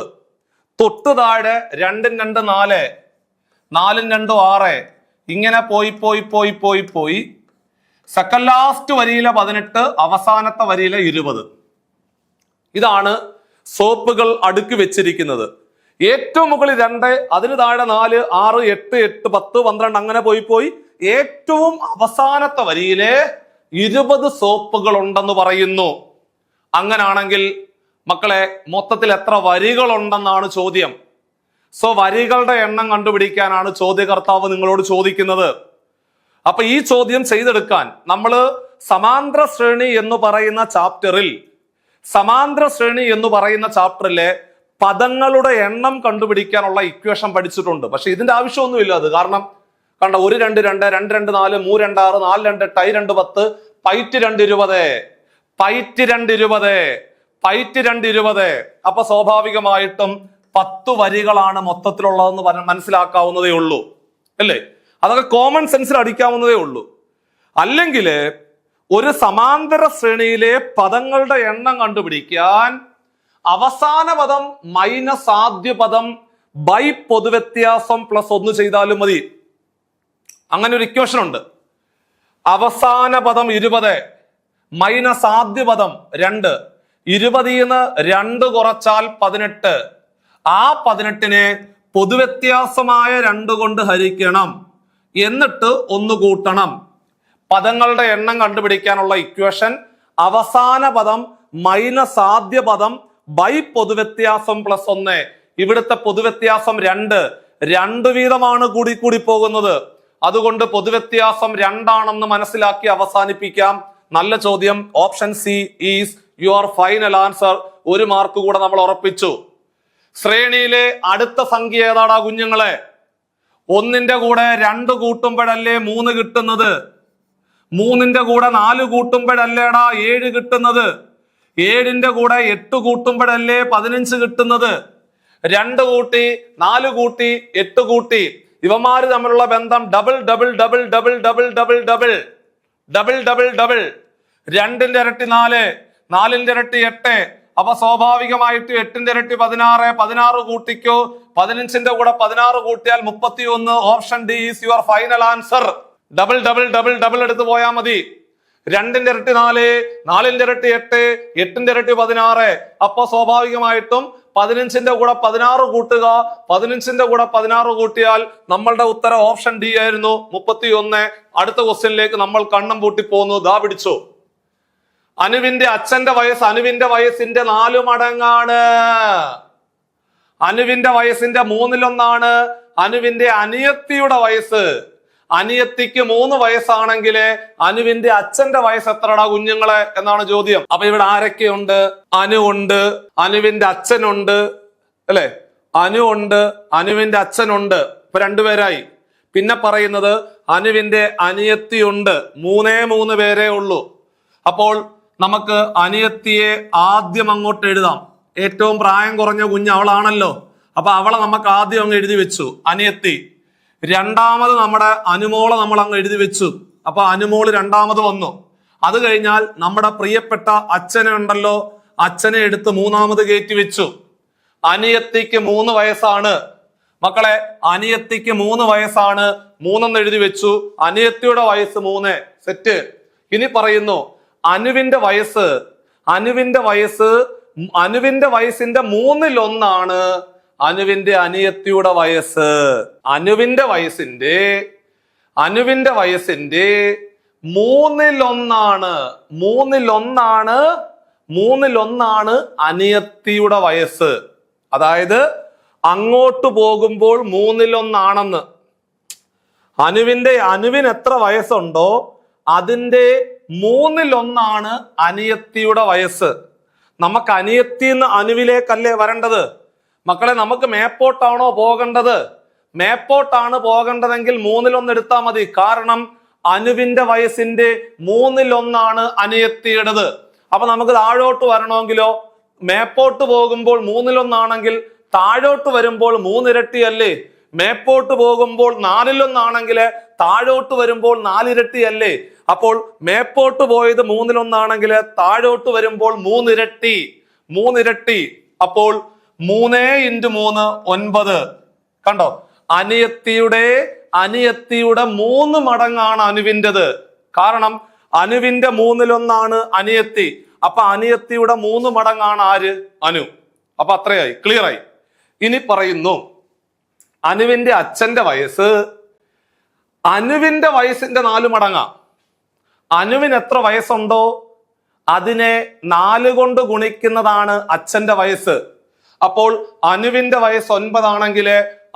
തൊട്ട് താഴെ 2 × 2 4, 4 × 2 6, ഇങ്ങനെ പോയി സെക്കൻഡ് ലാസ്റ്റ് വരിയിലെ 18, അവസാനത്തെ വരിയിലെ 20. ഇതാണ് സോപ്പുകൾ അടുക്കി വെച്ചിരിക്കുന്നത്. ഏറ്റവും മുകളിൽ 2, അതിന് താഴെ 4, 6, 8, 8, 10, 12 അങ്ങനെ പോയി ഏറ്റവും അവസാനത്തെ വരിയിലെ 20 സോപ്പുകൾ ഉണ്ടെന്ന് പറയുന്നു. അങ്ങനാണെങ്കിൽ മക്കളെ മൊത്തത്തിൽ എത്ര വരികൾ ഉണ്ടെന്നാണ് ചോദ്യം. സോ വരികളുടെ എണ്ണം കണ്ടുപിടിക്കാനാണ് ചോദ്യകർത്താവ് നിങ്ങളോട് ചോദിക്കുന്നത്. അപ്പൊ ഈ ചോദ്യം ചെയ്തെടുക്കാൻ നമ്മൾ സമാന്തര ശ്രേണി എന്ന് പറയുന്ന ചാപ്റ്ററിലെ പദങ്ങളുടെ എണ്ണം കണ്ടുപിടിക്കാനുള്ള ഇക്വേഷൻ പഠിച്ചിട്ടുണ്ട്. പക്ഷെ ഇതിന്റെ ആവശ്യമൊന്നുമില്ല. അത് കാരണം കണ്ട 1 2 2 2 2 4 3 2 6 4 2 ടൈ 2 10 പൈറ്റ് 2 20 പൈറ്റ് 2 20 പൈറ്റ് 2 20. അപ്പൊ സ്വാഭാവികമായിട്ടും 10 വരികളാണ് മൊത്തത്തിലുള്ളതെന്ന് മനസ്സിലാക്കാവുന്നതേ ഉള്ളൂ, അല്ലേ? അതൊക്കെ കോമൺ സെൻസിൽ അടിക്കാവുന്നതേ ഉള്ളൂ. അല്ലെങ്കിൽ ഒരു സമാന്തര ശ്രേണിയിലെ പദങ്ങളുടെ എണ്ണം കണ്ടുപിടിക്കാൻ അവസാന പദം മൈനസ് ആദ്യ പദം ബൈ പൊതുവ്യത്യാസം +1 ചെയ്താലും മതി. അങ്ങനെ ഒരു ഇക്വേഷൻ ഉണ്ട്. അവസാന പദം 20 മൈനസ് ആദ്യ പദം 2, 20ന്ന് 2 കുറച്ചാൽ 18, ആ 18നെ പൊതുവ്യത്യാസമായ 2 കൊണ്ട് ഹരിക്കണം, എന്നിട്ട് 1 കൂട്ടണം. പദങ്ങളുടെ എണ്ണം കണ്ടുപിടിക്കാനുള്ള ഇക്വേഷൻ അവസാന പദം മൈനസ് ആദ്യ പദം ബൈ പൊതുവ്യത്യാസം +1. ഇവിടുത്തെ പൊതുവ്യത്യാസം 2 വീതമാണ് കൂടി പോകുന്നത്. അതുകൊണ്ട് പൊതുവ്യത്യാസം 2 ആണെന്ന് മനസ്സിലാക്കി അവസാനിപ്പിക്കാം. നല്ല ചോദ്യം. Option C is your final answer. 1 mark കൂടെ നമ്മൾ ഉറപ്പിച്ചു. ശ്രേണിയിലെ അടുത്ത സംഖ്യ ഏതാടാ കുഞ്ഞുങ്ങളെ? 1ന്റെ കൂടെ 2 കൂട്ടുമ്പോഴല്ലേ 3 കിട്ടുന്നത്? 3ന്റെ കൂടെ 4 കൂട്ടുമ്പോഴല്ലേടാ 7 കിട്ടുന്നത്? 7ന്റെ കൂടെ 8 കൂട്ടുമ്പോഴല്ലേ 15 കിട്ടുന്നത്? 2 കൂട്ടി 4 കൂട്ടി 8 കൂട്ടി ഇവന്മാര് തമ്മിലുള്ള ബന്ധം double double double double double double double double double double 2ന്റെ ഇരട്ടി 4, 4ന്റെ ഇരട്ടി 8. അപ്പൊ സ്വാഭാവികമായിട്ട് 8ന്റെ ഇരട്ടി 16, 16 കൂട്ടിക്കോ. 15ന്റെ കൂടെ 16 കൂട്ടിയാൽ 31. Option D is your final answer. Double double double double എടുത്ത് പോയാൽ മതി. 2ന്റെ ഇരട്ടി 4, 4ന്റെ ഇരട്ടി 8, 8ന്റെ ഇരട്ടി 16. അപ്പൊ സ്വാഭാവികമായിട്ടും 15ന്റെ കൂടെ 16 കൂട്ടുക. 15ന്റെ കൂടെ 16 കൂട്ടിയാൽ നമ്മളുടെ ഉത്തരം ഓപ്ഷൻ ഡി ആയിരുന്നു, 31. അടുത്ത ക്വസ്റ്റ്യനിലേക്ക് നമ്മൾ കണ്ണം പൂട്ടി പോകുന്നു. ദാ പിടിച്ചു. അനുവിന്റെ അച്ഛന്റെ വയസ്സ് അനുവിന്റെ വയസ്സിന്റെ 4 മടങ്ങാണ്. അനുവിന്റെ വയസ്സിന്റെ 1/3 അനുവിന്റെ അനിയത്തിയുടെ വയസ്സ്. അനിയത്തിക്ക് 3 വയസ്സാണെങ്കിൽ അനുവിന്റെ അച്ഛന്റെ വയസ്സ് എത്രടാ കുഞ്ഞുങ്ങളെ എന്നാണ് ചോദ്യം. അപ്പൊ ഇവിടെ ആരൊക്കെയുണ്ട്? അനു ഉണ്ട്, അനുവിന്റെ അച്ഛനുണ്ട്, അല്ലെ? അനു ഉണ്ട്, അനുവിന്റെ അച്ഛനുണ്ട്. ഇപ്പൊ 2 പേരായി. പിന്നെ പറയുന്നത് അനുവിന്റെ അനിയത്തിയുണ്ട്. 3 പേരേ ഉള്ളൂ. അപ്പോൾ നമുക്ക് അനിയത്തിയെ ആദ്യം അങ്ങോട്ട് എഴുതാം. ഏറ്റവും പ്രായം കുറഞ്ഞ കുഞ്ഞ് അവളാണല്ലോ. അപ്പൊ അവളെ നമുക്ക് ആദ്യം അങ്ങ് എഴുതി വെച്ചു, അനിയത്തി. രണ്ടാമത് നമ്മുടെ അനുമോളെ നമ്മൾ അങ്ങ് എഴുതി വെച്ചു. അപ്പൊ അനുമോള് രണ്ടാമത് വന്നു. അത് കഴിഞ്ഞാൽ നമ്മുടെ പ്രിയപ്പെട്ട അച്ഛനെ ഉണ്ടല്ലോ, അച്ഛനെ എടുത്ത് 3ാമത് കയറ്റി വെച്ചു. അനിയത്തിക്ക് 3 വയസ്സാണ് മക്കളെ. അനിയത്തിക്ക് 3 വയസ്സാണ്. 3 എഴുതി വെച്ചു. അനിയത്തിയുടെ വയസ്സ് 3. സെറ്റ്. ഇനി പറയുന്നു അനുവിന്റെ വയസ്സ് അനുവിന്റെ വയസ്സിന്റെ മൂന്നിലൊന്നാണ് അനുവിന്റെ അനിയത്തിയുടെ വയസ്സ്. അനുവിന്റെ വയസ്സിന്റെ മൂന്നിലൊന്നാണ് അനിയത്തിയുടെ വയസ്സ്. അതായത് അങ്ങോട്ട് പോകുമ്പോൾ മൂന്നിലൊന്നാണെന്ന്. അനുവിന് എത്ര വയസ്സുണ്ടോ അതിന്റെ മൂന്നിലൊന്നാണ് അനിയത്തിയുടെ വയസ്സ്. നമുക്ക് അനിയത്തിന്ന് അനുവിലേക്കല്ലേ വരേണ്ടത് മക്കളെ? നമുക്ക് മേപ്പോട്ടാണോ പോകേണ്ടത്? മേപ്പോട്ടാണ് പോകേണ്ടതെങ്കിൽ മൂന്നിലൊന്ന് എടുത്താൽ മതി. കാരണം അനുവിന്റെ വയസ്സിന്റെ മൂന്നിലൊന്നാണ് അനിയത്തിയുടേത്. അപ്പൊ നമുക്ക് താഴോട്ട് വരണമെങ്കിലോ മേപ്പോട്ട് പോകുമ്പോൾ മൂന്നിലൊന്നാണെങ്കിൽ താഴോട്ട് വരുമ്പോൾ മൂന്നിരട്ടിയല്ലേ? മേപ്പോട്ട് പോകുമ്പോൾ നാലിലൊന്നാണെങ്കിൽ താഴോട്ട് വരുമ്പോൾ നാലിരട്ടിയല്ലേ? അപ്പോൾ മേപ്പോട്ട് പോയത് മൂന്നിലൊന്നാണെങ്കിൽ താഴോട്ട് വരുമ്പോൾ മൂന്നിരട്ടി. അപ്പോൾ 3 × 3 9. കണ്ടോ? അനിയത്തിയുടെ 3 മടങ്ങാണ് അനുവിൻ്റെത്. കാരണം അനുവിന്റെ മൂന്നിലൊന്നാണ് അനിയത്തി. അപ്പൊ അനിയത്തിയുടെ 3 മടങ്ങാണ് ആര്? അനു. അപ്പൊ അത്രയായി, ക്ലിയർ ആയി. ഇനി പറയുന്നു അനുവിന്റെ അച്ഛന്റെ വയസ്സ് അനുവിന്റെ വയസ്സിന്റെ 4 മടങ്ങാ. അനുവിന് എത്ര വയസ്സുണ്ടോ അതിനെ 4 കൊണ്ട് ഗുണിക്കുന്നതാണ് അച്ഛന്റെ വയസ്സ്. അപ്പോൾ അനുവിന്റെ വയസ്സ് 9 ആണെങ്കിൽ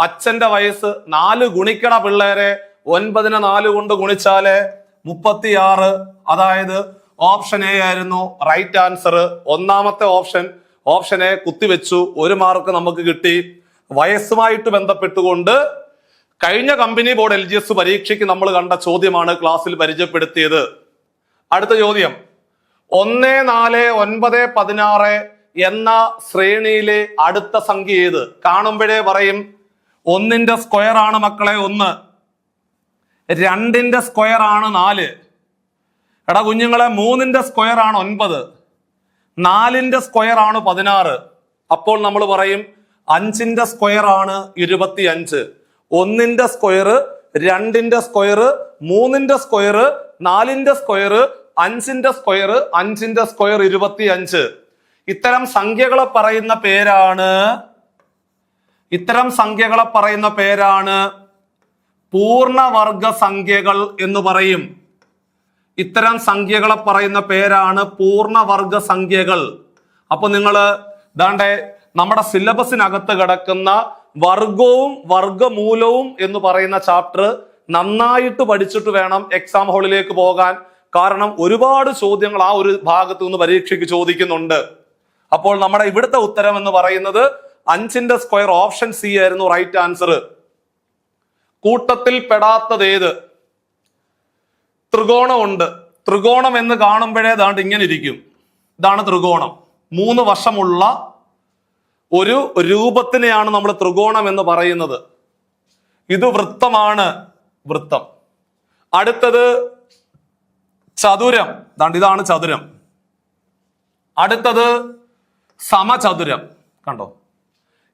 അച്ഛന്റെ വയസ്സ് 4 ഗുണിക്കണ പിള്ളേരെ. 9നെ 4 കൊണ്ട് ഗുണിച്ചാല് 36. അതായത് ഓപ്ഷൻ എ ആയിരുന്നു റൈറ്റ് ആൻസർ. ഒന്നാമത്തെ ഓപ്ഷൻ എ കുത്തിവെച്ചു. 1 മാർക്ക് നമുക്ക് കിട്ടി. വയസ്സുമായിട്ട് ബന്ധപ്പെട്ടുകൊണ്ട് കഴിഞ്ഞ കമ്പനി ബോർഡ് LGS പരീക്ഷയ്ക്ക് നമ്മൾ കണ്ട ചോദ്യമാണ് ക്ലാസ്സിൽ പരിചയപ്പെടുത്തിയത്. അടുത്ത ചോദ്യം, 1, 4, 9, 16 എന്ന ശ്രേണിയിലെ അടുത്ത സംഖ്യ ഏത്? കാണുമ്പോഴേ പറയും 1ന്റെ സ്ക്വയർ ആണ് മക്കളെ 1, 2ന്റെ സ്ക്വയർ ആണ് 4. എടാ കുഞ്ഞുങ്ങളെ 3ന്റെ സ്ക്വയർ ആണ് 9, 4ന്റെ സ്ക്വയർ ആണ് 16. അപ്പോൾ നമ്മൾ പറയും 5ന്റെ സ്ക്വയർ ആണ് 25. 1ന്റെ സ്ക്വയർ, 2ന്റെ സ്ക്വയർ, 3ന്റെ സ്ക്വയർ, 4ന്റെ സ്ക്വയർ, 5ന്റെ സ്ക്വയർ, 5ന്റെ സ്ക്വയർ 25. ഇത്തരം സംഖ്യകളെ പറയുന്ന പേരാണ് പൂർണ്ണവർഗ സംഖ്യകൾ എന്ന് പറയും. ഇത്തരം സംഖ്യകളെ പറയുന്ന പേരാണ് പൂർണ്ണവർഗ സംഖ്യകൾ. അപ്പൊ നിങ്ങള് ദാണ്ടെ നമ്മുടെ സിലബസിനകത്ത് കിടക്കുന്ന വർഗവും വർഗമൂലവും എന്ന് പറയുന്ന ചാപ്റ്റർ നന്നായിട്ട് പഠിച്ചിട്ട് വേണം എക്സാം ഹാളിലേക്ക് പോകാൻ. കാരണം ഒരുപാട് ചോദ്യങ്ങൾ ആ ഒരു ഭാഗത്തു നിന്ന് പരീക്ഷയ്ക്ക് ചോദിക്കുന്നുണ്ട്. അപ്പോൾ നമ്മുടെ ഇവിടുത്തെ ഉത്തരം എന്ന് പറയുന്നത് 5ന്റെ സ്ക്വയർ ഓപ്ഷൻ സി ആയിരുന്നു റൈറ്റ് ആൻസർ. കൂട്ടത്തിൽ പെടാത്തത് ഏത്? ത്രികോണമുണ്ട്. ത്രികോണം എന്ന് കാണുമ്പോഴേ ദാണ്ട് ഇങ്ങനെ ഇരിക്കും. ഇതാണ് ത്രികോണം. 3 വശമുള്ള ഒരു രൂപത്തിനെയാണ് നമ്മൾ ത്രികോണം എന്ന് പറയുന്നത്. ഇത് വൃത്തമാണ്, വൃത്തം. അടുത്തത് ചതുരം. ഇതാണ് ചതുരം. അടുത്തത് സമചതുരം. കണ്ടോ?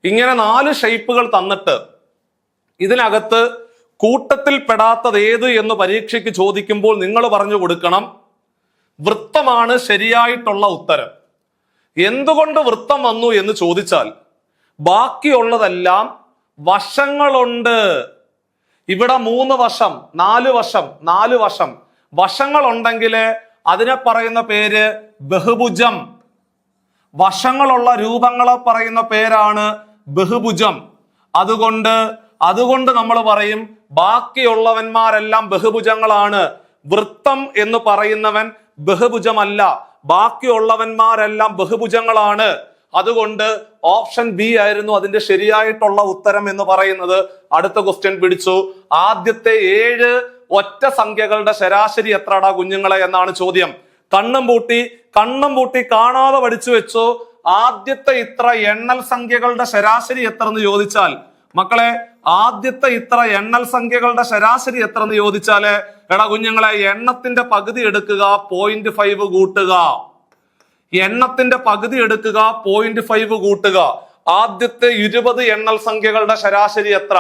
ഇങ്ങനെ 4 ഷേപ്പുകൾ തന്നിട്ട് ഇതിനകത്ത് കൂട്ടത്തിൽ പെടാത്തത് ഏത് എന്ന് പരീക്ഷയ്ക്ക് ചോദിക്കുമ്പോൾ നിങ്ങൾ പറഞ്ഞു കൊടുക്കണം വൃത്തമാണ് ശരിയായിട്ടുള്ള ഉത്തരം. എന്തുകൊണ്ട് വൃത്തം വന്നു എന്ന് ചോദിച്ചാൽ ബാക്കിയുള്ളതെല്ലാം വശങ്ങളുണ്ട്. ഇവിടെ 3 വശം, 4 വശം, 4 വശം വശങ്ങളുണ്ടെങ്കിൽ അതിനെ പറയുന്ന പേര് ബഹുഭുജം. വശങ്ങളുള്ള രൂപങ്ങളെ പറയുന്ന പേരാണ് ബഹുഭുജം. അതുകൊണ്ട് നമ്മൾ പറയും ബാക്കിയുള്ളവന്മാരെല്ലാം ബഹുഭുജങ്ങളാണ്. വൃത്തം എന്ന് പറയുന്നവൻ ബഹുഭുജമല്ല, ബാക്കിയുള്ളവന്മാരെല്ലാം ബഹുഭുജങ്ങളാണ്. അതുകൊണ്ട് ഓപ്ഷൻ ബി ആയിരുന്നു അതിന്റെ ശരിയായിട്ടുള്ള ഉത്തരം എന്ന് പറയുന്നത്. അടുത്ത ക്വസ്റ്റ്യൻ പിടിച്ചു. ആദ്യത്തെ 7 ഒറ്റ സംഖ്യകളുടെ ശരാശരി എത്രടാ കുഞ്ഞുങ്ങളെ എന്നാണ് ചോദ്യം. കണ്ണും പൂട്ടി കാണാതെ പഠിച്ചു വെച്ചു. ആദ്യത്തെ ഇത്ര എണ്ണൽ സംഖ്യകളുടെ ശരാശരി എത്ര എന്ന് ചോദിച്ചാൽ മക്കളെ, ആദ്യത്തെ ഇത്ര എണ്ണൽ സംഖ്യകളുടെ ശരാശരി എത്ര എന്ന് ചോദിച്ചാല് എടാ കുഞ്ഞുങ്ങളെ എണ്ണത്തിന്റെ പകുതി എടുക്കുക, 0.5 കൂട്ടുക. എണ്ണത്തിന്റെ പകുതി എടുക്കുക, 0.5 കൂട്ടുക. ആദ്യത്തെ 20 എണ്ണൽ സംഖ്യകളുടെ ശരാശരി എത്ര?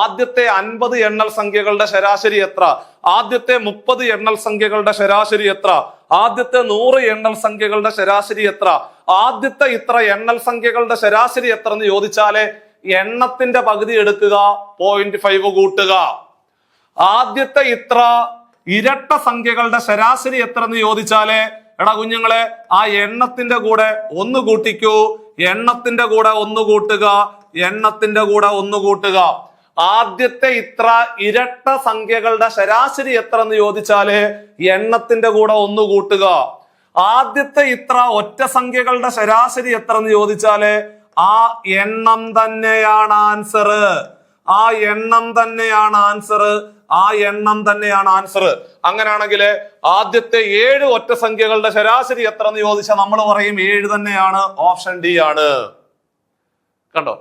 ആദ്യത്തെ 50 എണ്ണൽ സംഖ്യകളുടെ ശരാശരി എത്ര? ആദ്യത്തെ 30 എണ്ണൽ സംഖ്യകളുടെ ശരാശരി എത്ര? ആദ്യത്തെ 100 എണ്ണൽ സംഖ്യകളുടെ ശരാശരി എത്ര? ആദ്യത്തെ ഇത്ര എണ്ണൽ സംഖ്യകളുടെ ശരാശരി എത്ര എന്ന് ചോദിച്ചാല് എണ്ണത്തിന്റെ പകുതി എടുക്കുക, 0.5 കൂട്ടുക. ആദ്യത്തെ ഇത്ര ഇരട്ട സംഖ്യകളുടെ ശരാശരി എത്ര എന്ന് ചോദിച്ചാല് എടാ കുഞ്ഞുങ്ങളെ ആ എണ്ണത്തിന്റെ കൂടെ ഒന്ന് കൂട്ടിക്കൂ, എണ്ണത്തിന്റെ കൂടെ ഒന്ന് കൂട്ടുക, എണ്ണത്തിന്റെ കൂടെ ഒന്ന് കൂട്ടുക. ആദ്യത്തെ ഇത്ര ഇരട്ട സംഖ്യകളുടെ ശരാശരി എത്ര എന്ന് ചോദിച്ചാല് എണ്ണത്തിന്റെ കൂടെ ഒന്ന് കൂട്ടുക. ആദ്യത്തെ ഇത്ര ഒറ്റ സംഖ്യകളുടെ ശരാശരി എത്ര എന്ന് ചോദിച്ചാല് ആ എണ്ണം തന്നെയാണ് ആൻസർ. ആ എണ്ണം തന്നെയാണ് ആൻസർ. ആ എണ്ണം തന്നെയാണ് ആൻസർ. അങ്ങനെയാണെങ്കിൽ ആദ്യത്തെ 7 ഒറ്റ സംഖ്യകളുടെ ശരാശരി എത്ര എന്ന് ചോദിച്ചാൽ നമ്മൾ പറയും 7 തന്നെയാണ്, ഓപ്ഷൻ ഡി ആണ്. കണ്ടോ?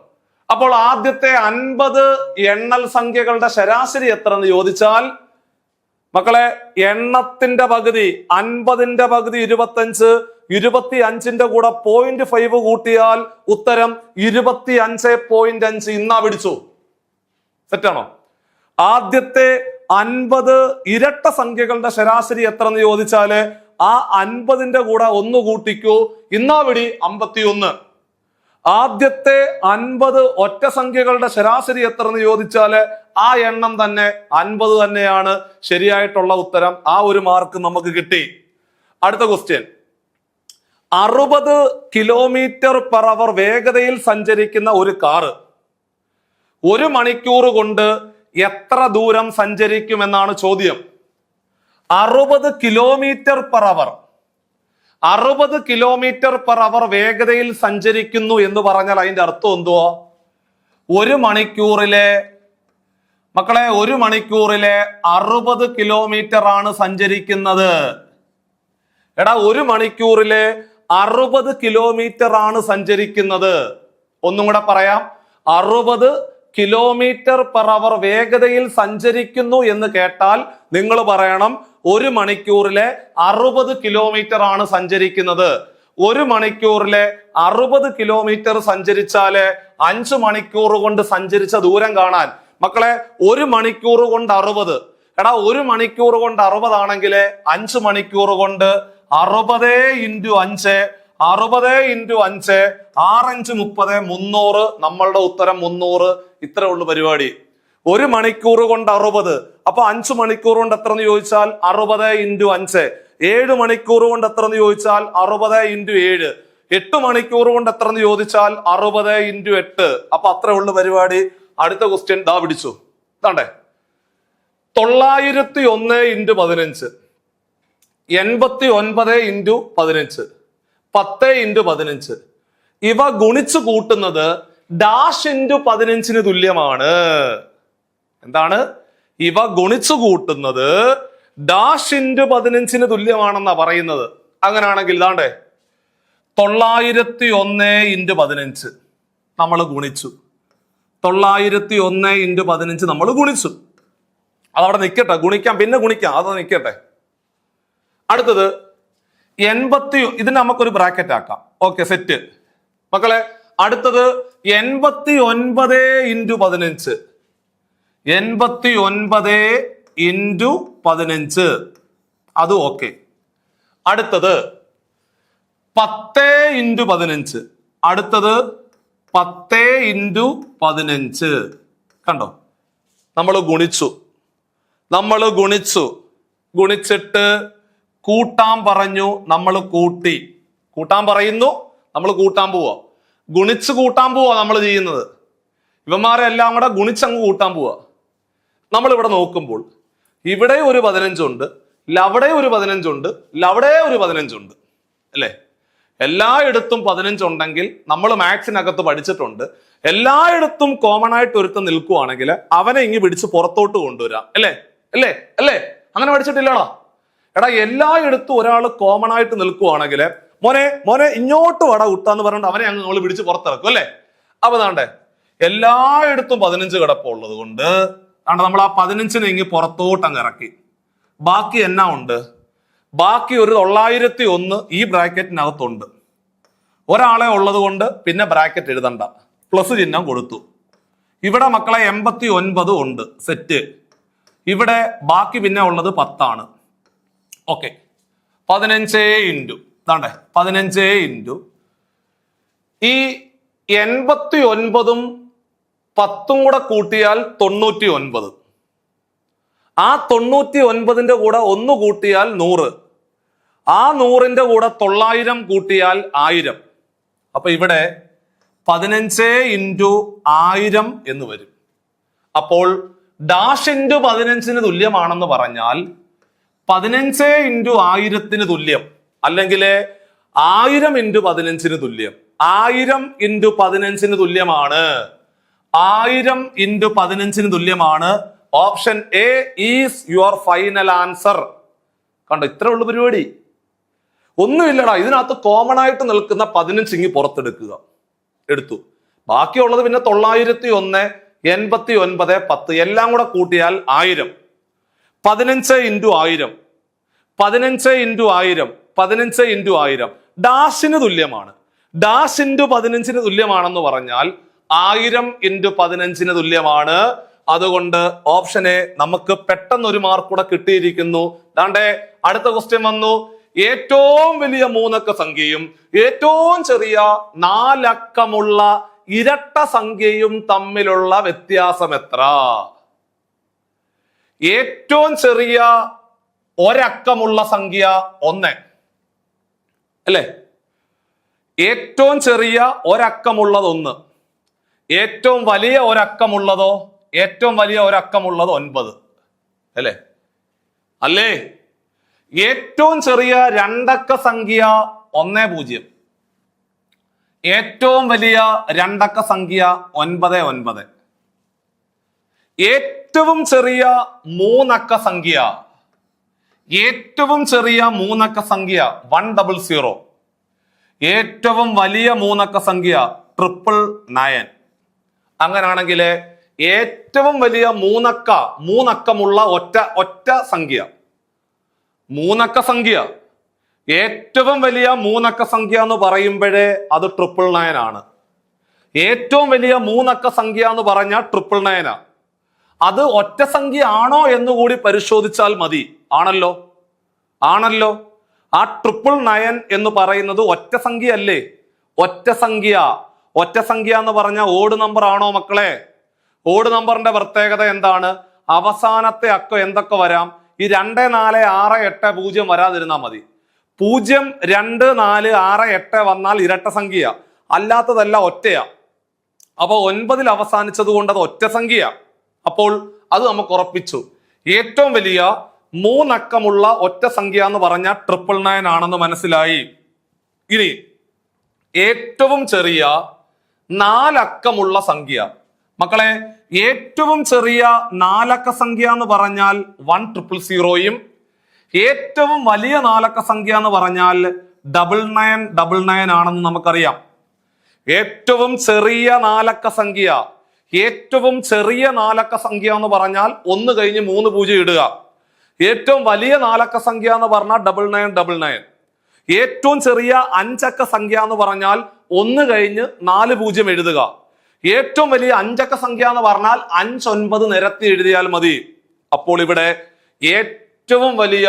അപ്പോൾ ആദ്യത്തെ 50 എണ്ണൽ സംഖ്യകളുടെ ശരാശരി എത്ര എന്ന് ചോദിച്ചാൽ മക്കളെ എണ്ണത്തിന്റെ പകുതി 50ന്റെ പകുതി 25, 25ന്റെ കൂടെ 0.5 കൂട്ടിയാൽ ഉത്തരം 25.5. ഇന്നാ പിടിച്ചു. സെറ്റാണോ? ആദ്യത്തെ 50 ഇരട്ട സംഖ്യകളുടെ ശരാശരി എത്ര എന്ന് ചോദിച്ചാല് ആ 50ന്റെ കൂടെ ഒന്ന് കൂട്ടിക്കൂ, ഇന്നാ പിടി 51. ആദ്യത്തെ 50 ഒറ്റ സംഖ്യകളുടെ ശരാശരി എത്ര എന്ന് ചോദിച്ചാല് ആ എണ്ണം തന്നെ 50 തന്നെയാണ് ശരിയായിട്ടുള്ള ഉത്തരം. ആ ഒരു മാർക്ക് നമുക്ക് കിട്ടി. അടുത്ത ക്വസ്റ്റ്യൻ, 60 km/h വേഗതയിൽ സഞ്ചരിക്കുന്ന ഒരു കാറ് 1 മണിക്കൂർ കൊണ്ട് എത്ര ദൂരം സഞ്ചരിക്കുമെന്നാണ് ചോദ്യം. 60 km/h 60 km/h വേഗതയിൽ സഞ്ചരിക്കുന്നു എന്ന് പറഞ്ഞാൽ അതിന്റെ അർത്ഥം എന്തുവാ? 1 മണിക്കൂറിലെ മക്കളെ 1 മണിക്കൂറിലെ 60 കിലോമീറ്റർ ആണ് സഞ്ചരിക്കുന്നത്. എടാ 1 മണിക്കൂറിലെ 60 കിലോമീറ്റർ ആണ് സഞ്ചരിക്കുന്നത്. ഒന്നും കൂടെ പറയാം, 60 km/h വേഗതയിൽ സഞ്ചരിക്കുന്നു എന്ന് കേട്ടാൽ നിങ്ങൾ പറയണം 1 മണിക്കൂറിലെ 60 കിലോമീറ്റർ ആണ് സഞ്ചരിക്കുന്നത്. 1 മണിക്കൂറിലെ 60 കിലോമീറ്റർ സഞ്ചരിച്ചാല് 5 മണിക്കൂർ കൊണ്ട് സഞ്ചരിച്ച ദൂരം കാണാൻ മക്കളെ 1 മണിക്കൂർ കൊണ്ട് 60. എടാ 1 മണിക്കൂർ കൊണ്ട് 60 ആണെങ്കിൽ 5 മണിക്കൂർ കൊണ്ട് 60 × 5 60 × 5 6×5 30 300. നമ്മളുടെ ഉത്തരം 300. ഇത്രേ ഉള്ളു പരിപാടി. 1 മണിക്കൂർ കൊണ്ട് 60. അപ്പൊ 5 മണിക്കൂർ കൊണ്ട് എത്ര എന്ന് ചോദിച്ചാൽ 60 × 5. 7 മണിക്കൂർ കൊണ്ട് എത്ര എന്ന് ചോദിച്ചാൽ 60 × 7. 8 മണിക്കൂർ കൊണ്ട് എത്ര എന്ന് ചോദിച്ചാൽ 60 × 8. അപ്പൊ അത്രേ ഉള്ളു പരിപാടി. അടുത്ത ക്വസ്റ്റ്യൻ ദാ പിടിച്ചു. ഇതാണ്ടേ 901 × 15, 89 × 15, 10 × 15. ഇവ ഗുണിച്ചു കൂട്ടുന്നത് ഡാഷ് × 15 തുല്യമാണ്. എന്താണ്? ഇവ ഗുണിച്ചു കൂട്ടുന്നത് ഡാഷ് × 15 തുല്യമാണെന്നാ പറയുന്നത്. അങ്ങനെയാണെങ്കിൽ ഇതാണ്ടേ 901 × 15 നമ്മൾ ഗുണിച്ചു. 901 × 15 നമ്മൾ ഗുണിച്ചു. അതവിടെ നിൽക്കട്ടെ, ഗുണിക്കാം, പിന്നെ ഗുണിക്കാം, അത് നിൽക്കട്ടെ. അടുത്തത് 80. ഇതിന് നമുക്കൊരു ബ്രാക്കറ്റ് ആക്കാം. ഓക്കെ, സെറ്റ് മക്കളെ. അടുത്തത് 89 × 15. 89 × 15 അത് ഓക്കെ. അടുത്തത് 10 × 15. അടുത്തത് 10 × 15. കണ്ടോ? നമ്മൾ ഗുണിച്ചു. ഗുണിച്ചിട്ട് കൂട്ടാൻ പറഞ്ഞു, നമ്മൾ കൂട്ടി. കൂട്ടാൻ പറയുന്നു, നമ്മൾ കൂട്ടാൻ പോവാ. ഗുണിച്ച് കൂട്ടാൻ പോവാ നമ്മൾ ചെയ്യുന്നത്. ഇവന്മാരെ എല്ലാം കൂടെ ഗുണിച്ചങ്ങ് കൂട്ടാൻ പോവാ. നമ്മളിവിടെ നോക്കുമ്പോൾ ഇവിടെ ഒരു 15 ഉണ്ട്, ലവിടെ ഒരു 15 ഉണ്ട്, ലവിടെ ഒരു 15 ഉണ്ട് അല്ലേ? എല്ലായിടത്തും 15 ഉണ്ടെങ്കിൽ നമ്മൾ മാത്സിനകത്ത് പഠിച്ചിട്ടുണ്ട്, എല്ലായിടത്തും കോമൺ ആയിട്ട് ഒരുത്തം നിൽക്കുവാണെങ്കിൽ അവനെ ഇങ്ങ് പിടിച്ച് പുറത്തോട്ട് കൊണ്ടുവരാം. അല്ലേ അല്ലേ അല്ലേ? അങ്ങനെ പഠിച്ചിട്ടില്ലടാ. എടാ എല്ലായിടത്തും ഒരാൾ കോമൺ ആയിട്ട് നിൽക്കുവാണെങ്കിൽ മോനെ ഇങ്ങോട്ട് വട കുട്ടാന്ന് പറഞ്ഞിട്ട് അവനെ അങ്ങ് നമ്മൾ പിടിച്ച് പുറത്തിറക്കും അല്ലേ? അപ്പൊ താണ്ടേ എല്ലായിടത്തും 15 കിടപ്പുള്ളത് കൊണ്ട് നമ്മൾ ആ 15 ഇങ്ങ് പുറത്തോട്ട് അങ്ങ് ഇറക്കി. ബാക്കി എന്നാ ഉണ്ട്? ബാക്കി ഒരു 901 ഈ ബ്രാക്കറ്റിനകത്തുണ്ട്. ഒരാളെ ഉള്ളത് കൊണ്ട് പിന്നെ ബ്രാക്കറ്റ് എഴുതണ്ട, പ്ലസ് ചിഹ്നം കൊടുത്തു. ഇവിടെ മക്കളെ 89 ഉണ്ട്, സെറ്റ്. ഇവിടെ ബാക്കി പിന്നെ ഉള്ളത് 10 ആണ്. ഓക്കെ, 15 × 15 × ഈ 89ഉം 10ഉം കൂടെ കൂട്ടിയാൽ 99. ആ 99ന്റെ കൂടെ 1 കൂട്ടിയാൽ 100. ആ 100ന്റെ കൂടെ 900 കൂട്ടിയാൽ 1000. അപ്പൊ ഇവിടെ 15 ഇൻറ്റു 1000 എന്ന് വരും. അപ്പോൾ ഡാഷ് ഇൻറ്റു 15ന് തുല്യമാണെന്ന് പറഞ്ഞാൽ 15 ഇൻറ്റു 1000ന് തുല്യം, അല്ലെങ്കിൽ 1000 ഇൻറ്റു 15ന് തുല്യം. 1000 ഇൻറ്റു 15ന് തുല്യമാണ്. 1000 ഇൻറ്റു 15ന് തുല്യമാണ്. Option A is your final answer. കണ്ടോ, ഇത്ര ഉള്ളു പരിപാടി. ഒന്നുമില്ലടാ, ഇതിനകത്ത് കോമൺ ആയിട്ട് നിൽക്കുന്ന 15 ഇങ്ങി പുറത്തെടുക്കുക. എടുത്തു. ബാക്കിയുള്ളത് പിന്നെ 901, 89, 10 എല്ലാം കൂടെ കൂട്ടിയാൽ 1000. 15 ഇൻറ്റു 1000, 15 ഇൻറ്റു 1000, 15 ഇൻറ്റു 1000 ഡാഷിന് തുല്യമാണ്. ഡാഷ് ഇൻറ്റു 15ന് തുല്യമാണെന്ന് പറഞ്ഞാൽ 1000 ഇൻറ്റു 15ന് തുല്യമാണ്. അതുകൊണ്ട് ഓപ്ഷൻ എ നമുക്ക് പെട്ടെന്ന് ഒരു മാർക്ക് കൂടെ കിട്ടിയിരിക്കുന്നു. ദാണ്ടേ അടുത്ത ക്വസ്റ്റ്യൻ വന്നു. ഏറ്റവും വലിയ 3 അക്ക സംഖ്യയും ഏറ്റവും ചെറിയ 4 അക്കമുള്ള ഇരട്ട സംഖ്യയും തമ്മിലുള്ള വ്യത്യാസം എത്ര? ഏറ്റവും ചെറിയ ഒരക്കമുള്ള സംഖ്യ 1 അല്ലേ? ഏറ്റവും ചെറിയ ഒരക്കമുള്ളത് 1. ഏറ്റവും വലിയ ഒരക്കമുള്ളതോ? ഏറ്റവും വലിയ ഒരക്കമുള്ളത് 9 അല്ലേ? അല്ലേ? ഏറ്റവും ചെറിയ 2 അക്ക സംഖ്യ 10. ഏറ്റവും വലിയ 2 അക്ക സംഖ്യ 99. ഏറ്റവും ചെറിയ 3 അക്ക സംഖ്യ, ഏറ്റവും ചെറിയ 3 അക്ക സംഖ്യ 100. ഏറ്റവും വലിയ 3 അക്ക സംഖ്യ 999. അങ്ങനാണെങ്കിൽ ഏറ്റവും വലിയ 3 അക്കമുള്ള ഒറ്റ സംഖ്യ 3 അക്ക സംഖ്യ, ഏറ്റവും വലിയ 3 അക്ക സംഖ്യ എന്ന് പറയുമ്പോഴേ അത് 999 ആണ്. ഏറ്റവും വലിയ 3 അക്ക സംഖ്യ എന്ന് പറഞ്ഞാൽ 999 ആണ്. അത് ഒറ്റ സംഖ്യ ആണോ എന്നുകൂടി പരിശോധിച്ചാൽ മതി. ആണല്ലോ, ആണല്ലോ. ആ 999 എന്ന് പറയുന്നത് ഒറ്റ സംഖ്യ അല്ലേ? ഒറ്റ സംഖ്യ. ഒറ്റ സംഖ്യ എന്ന് പറഞ്ഞാൽ ഓഡ് നമ്പർ ആണോ മക്കളെ? ഓഡ് നമ്പറിന്റെ പ്രത്യേകത എന്താണ്? അവസാനത്തെ അക്കം എന്തൊക്കെ വരാം? ഈ 2, 4, 6, 8, 0 വരാതിരുന്നാൽ മതി. 0, 2, 4, 6, 8 വന്നാൽ ഇരട്ട സംഖ്യ, അല്ലാത്തതല്ല ഒറ്റയാ. അപ്പൊ 9ൽ അവസാനിച്ചത് കൊണ്ട് അത് ഒറ്റ സംഖ്യ. അപ്പോൾ അത് നമുക്ക് ഉറപ്പിച്ചു. ഏറ്റവും വലിയ 3 അക്കമുള്ള ഒറ്റ സംഖ്യ എന്ന് പറഞ്ഞാൽ 999 ആണെന്ന് മനസ്സിലായി. ഇനി ഏറ്റവും ചെറിയ 4 അക്കമുള്ള സംഖ്യ മക്കളെ, ഏറ്റവും ചെറിയ 4 അക്ക സംഖ്യ എന്ന് പറഞ്ഞാൽ 1000. ഏറ്റവും വലിയ 4 അക്ക സംഖ്യ എന്ന് പറഞ്ഞാൽ 9999 ആണെന്ന് നമുക്കറിയാം. ഏറ്റവും ചെറിയ 4 അക്ക സംഖ്യ, ഏറ്റവും ചെറിയ 4 അക്ക സംഖ്യ എന്ന് പറഞ്ഞാൽ 1 കഴിഞ്ഞ് 3 0 ഇടുക. ഏറ്റവും വലിയ 4 അക്ക സംഖ്യ എന്ന് പറഞ്ഞാൽ 9999. ഏറ്റവും ചെറിയ 5 അക്ക സംഖ്യ എന്ന് പറഞ്ഞാൽ 1 കഴിഞ്ഞ് 4 0 എഴുതുക. ഏറ്റവും വലിയ 5 അക്ക സംഖ്യ എന്ന് പറഞ്ഞാൽ 5 9 നിരത്തി എഴുതിയാൽ മതി. അപ്പോൾ ഇവിടെ ഏറ്റവും വലിയ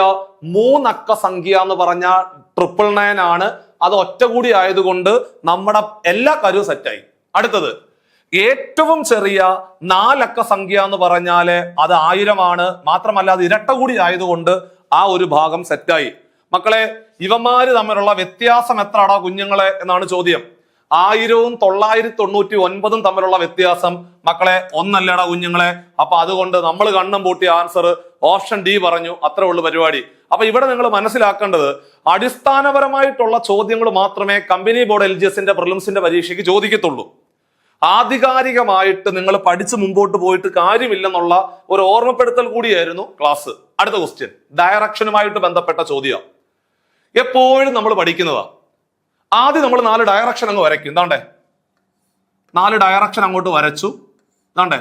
3 അക്ക സംഖ്യ എന്ന് പറഞ്ഞാൽ 999 ആണ്. അത് ഒറ്റ കൂടി ആയതുകൊണ്ട് നമ്മുടെ എല്ലാ കാര്യവും സെറ്റായി. അടുത്തത് ഏറ്റവും ചെറിയ 4 അക്ക സംഖ്യ എന്ന് പറഞ്ഞാല് അത് 1000 ആണ്. മാത്രമല്ല അത് ഇരട്ട കൂടി ആയതുകൊണ്ട് ആ ഒരു ഭാഗം സെറ്റായി. മക്കളെ, ഇവന്മാര് തമ്മിലുള്ള വ്യത്യാസം എത്രയാണോ കുഞ്ഞുങ്ങളെ എന്നാണ് ചോദ്യം. 1000ഉം 999 തമ്മിലുള്ള വ്യത്യാസം മക്കളെ 1 അല്ലടാ കുഞ്ഞുങ്ങളെ. അപ്പൊ അതുകൊണ്ട് നമ്മൾ കണ്ണും പൂട്ടിയ ആൻസർ ഓപ്ഷൻ ഡി പറഞ്ഞു. അത്രേ ഉള്ളു പരിപാടി. അപ്പൊ ഇവിടെ നിങ്ങൾ മനസ്സിലാക്കേണ്ടത് അടിസ്ഥാനപരമായിട്ടുള്ള ചോദ്യങ്ങൾ മാത്രമേ കമ്പനി ബോർഡ് LGSന്റെ പ്രിലിംസിന്റെ പരീക്ഷയ്ക്ക് ചോദിക്കത്തുള്ളൂ. ആധികാരികമായിട്ട് നിങ്ങൾ പഠിച്ച് മുമ്പോട്ട് പോയിട്ട് കാര്യമില്ലെന്നുള്ള ഒരു ഓർമ്മപ്പെടുത്തൽ കൂടിയായിരുന്നു ക്ലാസ്. അടുത്ത ക്വസ്റ്റ്യൻ ഡയറക്ഷനുമായിട്ട് ബന്ധപ്പെട്ട ചോദ്യം. എപ്പോഴും നമ്മൾ പഠിക്കുന്നതാ. ആദ്യം നമ്മൾ 4 ഡയറക്ഷൻ അങ്ങ് വരയ്ക്കും. എന്താണ്ടേ 4 ഡയറക്ഷൻ അങ്ങോട്ട് വരച്ചു. എന്താണ്ടേ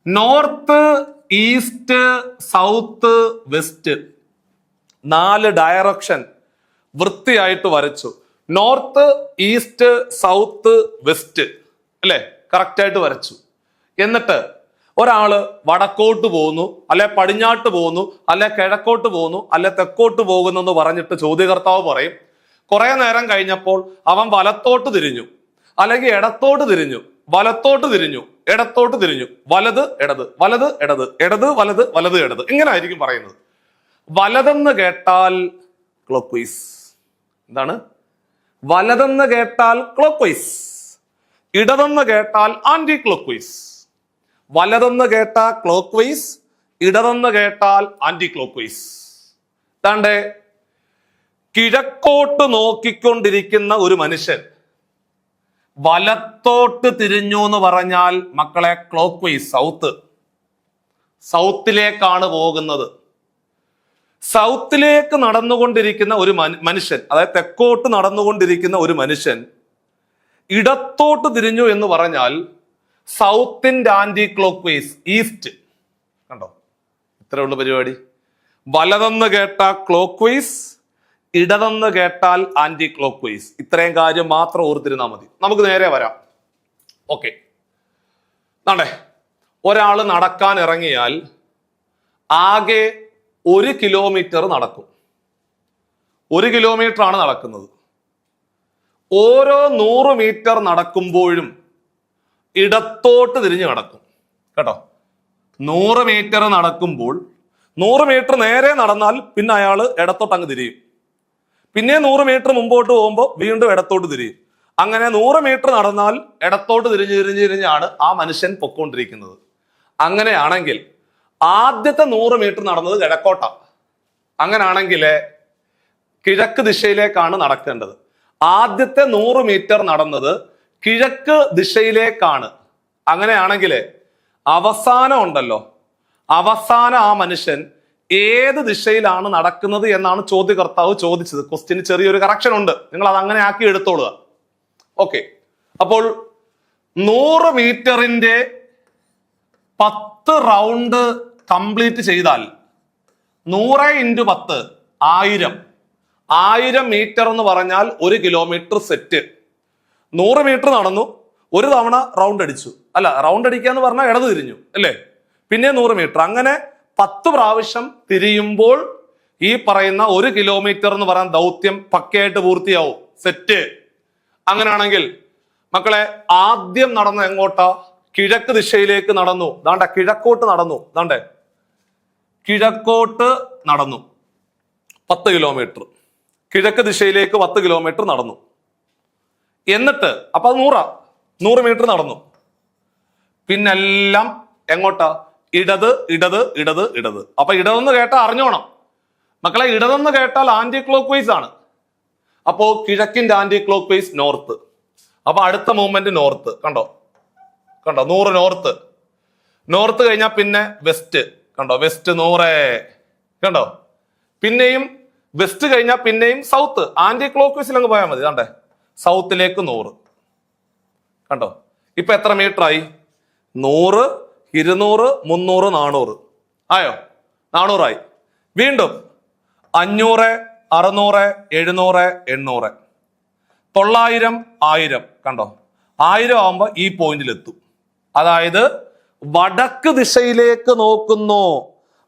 north, east, south, west 4 direction വൃത്തിയായിട്ട് വരച്ചു. നോർത്ത്, ഈസ്റ്റ്, സൗത്ത്, വെസ്റ്റ് അല്ലെ? കറക്റ്റ് ആയിട്ട് വരച്ചു. എന്നിട്ട് ഒരാള് വടക്കോട്ട് പോകുന്നു, അല്ലെ പടിഞ്ഞാട്ട് പോകുന്നു, അല്ലെ കിഴക്കോട്ട് പോകുന്നു, അല്ലെ തെക്കോട്ട് പോകുന്നു എന്ന് പറഞ്ഞിട്ട് ചോദ്യകർത്താവ് പറയും. കുറെ നേരം കഴിഞ്ഞപ്പോൾ അവൻ വലത്തോട്ട് തിരിഞ്ഞു. അല്ലെങ്കിൽ ഇടത്തോട്ട് തിരിഞ്ഞു, വലത്തോട്ട് തിരിഞ്ഞു, ഇടത്തോട്ട് തിരിഞ്ഞു, വലത് ഇടത്, വലത് ഇടത്, ഇടത് വലത്, വലത് ഇടത്, ഇങ്ങനെ ആയിരിക്കും പറയുന്നത്. വലതെന്ന് കേട്ടാൽ ക്ലോക്ക് വൈസ്. എന്താണ്? വലതെന്ന് കേട്ടാൽ ക്ലോക്ക് വൈസ്, ഇടതെന്ന് കേട്ടാൽ ആന്റി ക്ലോക്ക് വൈസ്. വലതെന്ന് കേട്ടാൽ ക്ലോക്ക് വൈസ്, ഇടതെന്ന് കേട്ടാൽ ആന്റി ക്ലോക്ക് വൈസ്. താണ്ടേ കിഴക്കോട്ട് നോക്കിക്കൊണ്ടിരിക്കുന്ന ഒരു മനുഷ്യൻ വലത്തോട്ട് തിരിഞ്ഞു എന്ന് പറഞ്ഞാൽ മക്കളെ ക്ലോക്ക് വൈസ്, സൗത്തിലേക്കാണ് പോകുന്നത്. സൗത്തിലേക്ക് നടന്നുകൊണ്ടിരിക്കുന്ന ഒരു മനുഷ്യൻ, അതായത് തെക്കോട്ട് നടന്നുകൊണ്ടിരിക്കുന്ന ഒരു മനുഷ്യൻ ഇടത്തോട്ട് തിരിഞ്ഞു എന്ന് പറഞ്ഞാൽ സൗത്തിന്റെ ആന്റി ക്ലോക്ക് വൈസ്, ഈസ്റ്റ്. കണ്ടോ, ഇത്രേ ഉള്ളു പരിപാടി. വലതെന്ന് കേട്ടാൽ ക്ലോക്ക് വൈസ്, ഇടതെന്ന് കേട്ടാൽ ആന്റി ക്ലോക്ക് വൈസ്. ഇത്രയും കാര്യം മാത്രം ഓർത്തിരുന്നാൽ മതി. നമുക്ക് നേരെ വരാം. ഓക്കെ, നാണ്ടേ ഒരാള് നടക്കാൻ ഇറങ്ങിയാൽ ആകെ 1 കിലോമീറ്റർ നടക്കും. 1 കിലോമീറ്റർ ആണ് നടക്കുന്നത്. ഓരോ 100 മീറ്റർ നടക്കുമ്പോഴും ഇടത്തോട്ട് തിരിഞ്ഞു നടക്കും. കേട്ടോ, 100 മീറ്റർ നടക്കുമ്പോൾ 100 മീറ്റർ നേരെ നടന്നാൽ പിന്നെ അയാൾ ഇടത്തോട്ട് അങ്ങ് തിരിയും. പിന്നെ 100 മീറ്റർ മുമ്പോട്ട് പോകുമ്പോൾ വീണ്ടും ഇടത്തോട്ട് തിരിയും. അങ്ങനെ 100 മീറ്റർ നടന്നാൽ ഇടത്തോട്ട് തിരിഞ്ഞാണ് ആ മനുഷ്യൻ പൊക്കോണ്ടിരിക്കുന്നത്. അങ്ങനെയാണെങ്കിൽ ആദ്യത്തെ 100 മീറ്റർ നടന്നത് കിഴക്കോട്ടാണ്. അങ്ങനെയാണെങ്കിൽ കിഴക്ക് ദിശയിലേക്കാണ് നടക്കേണ്ടത്. ആദ്യത്തെ 100 മീറ്റർ നടന്നത് കിഴക്ക് ദിശയിലേക്കാണ്. അങ്ങനെയാണെങ്കിൽ അവസാനം ഉണ്ടല്ലോ, അവസാനം ആ മനുഷ്യൻ ഏത് ദിശയിലാണ് നടക്കുന്നത് എന്നാണ് ചോദ്യകർത്താവ് ചോദിച്ചത്. ക്വസ്റ്റ്യന് ചെറിയൊരു കറക്ഷൻ ഉണ്ട്, നിങ്ങൾ അത് അങ്ങനെ ആക്കി എടുത്തോളുക. ഓക്കെ, അപ്പോൾ 100 മീറ്ററിന്റെ 10 റൗണ്ട് കംപ്ലീറ്റ് ചെയ്താൽ 100 × 10 1000. 1000 മീറ്റർ എന്ന് പറഞ്ഞാൽ 1 കിലോമീറ്റർ സെറ്റ്. 100 മീറ്റർ നടന്നു, ഒരു തവണ റൗണ്ട് അടിച്ചു. അല്ല, റൗണ്ട് അടിക്കുക എന്ന് പറഞ്ഞാൽ ഇടത് തിരിഞ്ഞു അല്ലേ, പിന്നെ 100 മീറ്റർ. അങ്ങനെ 10 പ്രാവശ്യം തിരിയുമ്പോൾ ഈ പറയുന്ന 1 കിലോമീറ്റർ എന്ന് പറയുന്ന ദൗത്യം പക്കയായിട്ട് പൂർത്തിയാവും, സെറ്റ്. അങ്ങനെയാണെങ്കിൽ മക്കളെ ആദ്യം നടന്ന എങ്ങോട്ടാ? കിഴക്ക് ദിശയിലേക്ക് നടന്നു. ദാണ്ടെ കിഴക്കോട്ട് നടന്നു. ദാണ്ടെ കിഴക്കോട്ട് നടന്നു 10 കിലോമീറ്റർ. കിഴക്ക് ദിശയിലേക്ക് 10 കിലോമീറ്റർ നടന്നു. എന്നിട്ട് അപ്പൊ അത് 100 മീറ്റർ നടന്നു. പിന്നെല്ലാം എങ്ങോട്ടാ? ഇടത് ഇടത് ഇടത് ഇടത്. അപ്പൊ ഇടതെന്ന് കേട്ടാൽ അറിഞ്ഞോണം മക്കളെ, ഇടതെന്ന് കേട്ടാൽ ആന്റി ക്ലോക്ക് വൈസ് ആണ്. അപ്പോ കിഴക്കിന്റെ ആന്റി ക്ലോക്ക് വൈസ് നോർത്ത്. അപ്പൊ അടുത്ത മൂവ്മെന്റ് നോർത്ത്. കണ്ടോ 100 നോർത്ത്. നോർത്ത് കഴിഞ്ഞാൽ പിന്നെ വെസ്റ്റ്. കണ്ടോ, വെസ്റ്റ് 100. കണ്ടോ, പിന്നെയും വെസ്റ്റ് കഴിഞ്ഞാൽ പിന്നെയും സൗത്ത്. ആന്റി ക്ലോക്ക് വൈസിൽ അങ്ങ് പോയാൽ മതി. കണ്ടേ, സൗത്തിലേക്ക് 100. കണ്ടോ, ഇപ്പൊ എത്ര മീറ്റർ ആയി? 100, 200, 300, 400 ആയോ? 400 ആയി. വീണ്ടും 500, 600, 700, 800, 900, 1000. കണ്ടോ, 1000 ആവുമ്പോ ഈ പോയിന്റിലെത്തും. അതായത് വടക്ക് ദിശയിലേക്ക് നോക്കുന്നു.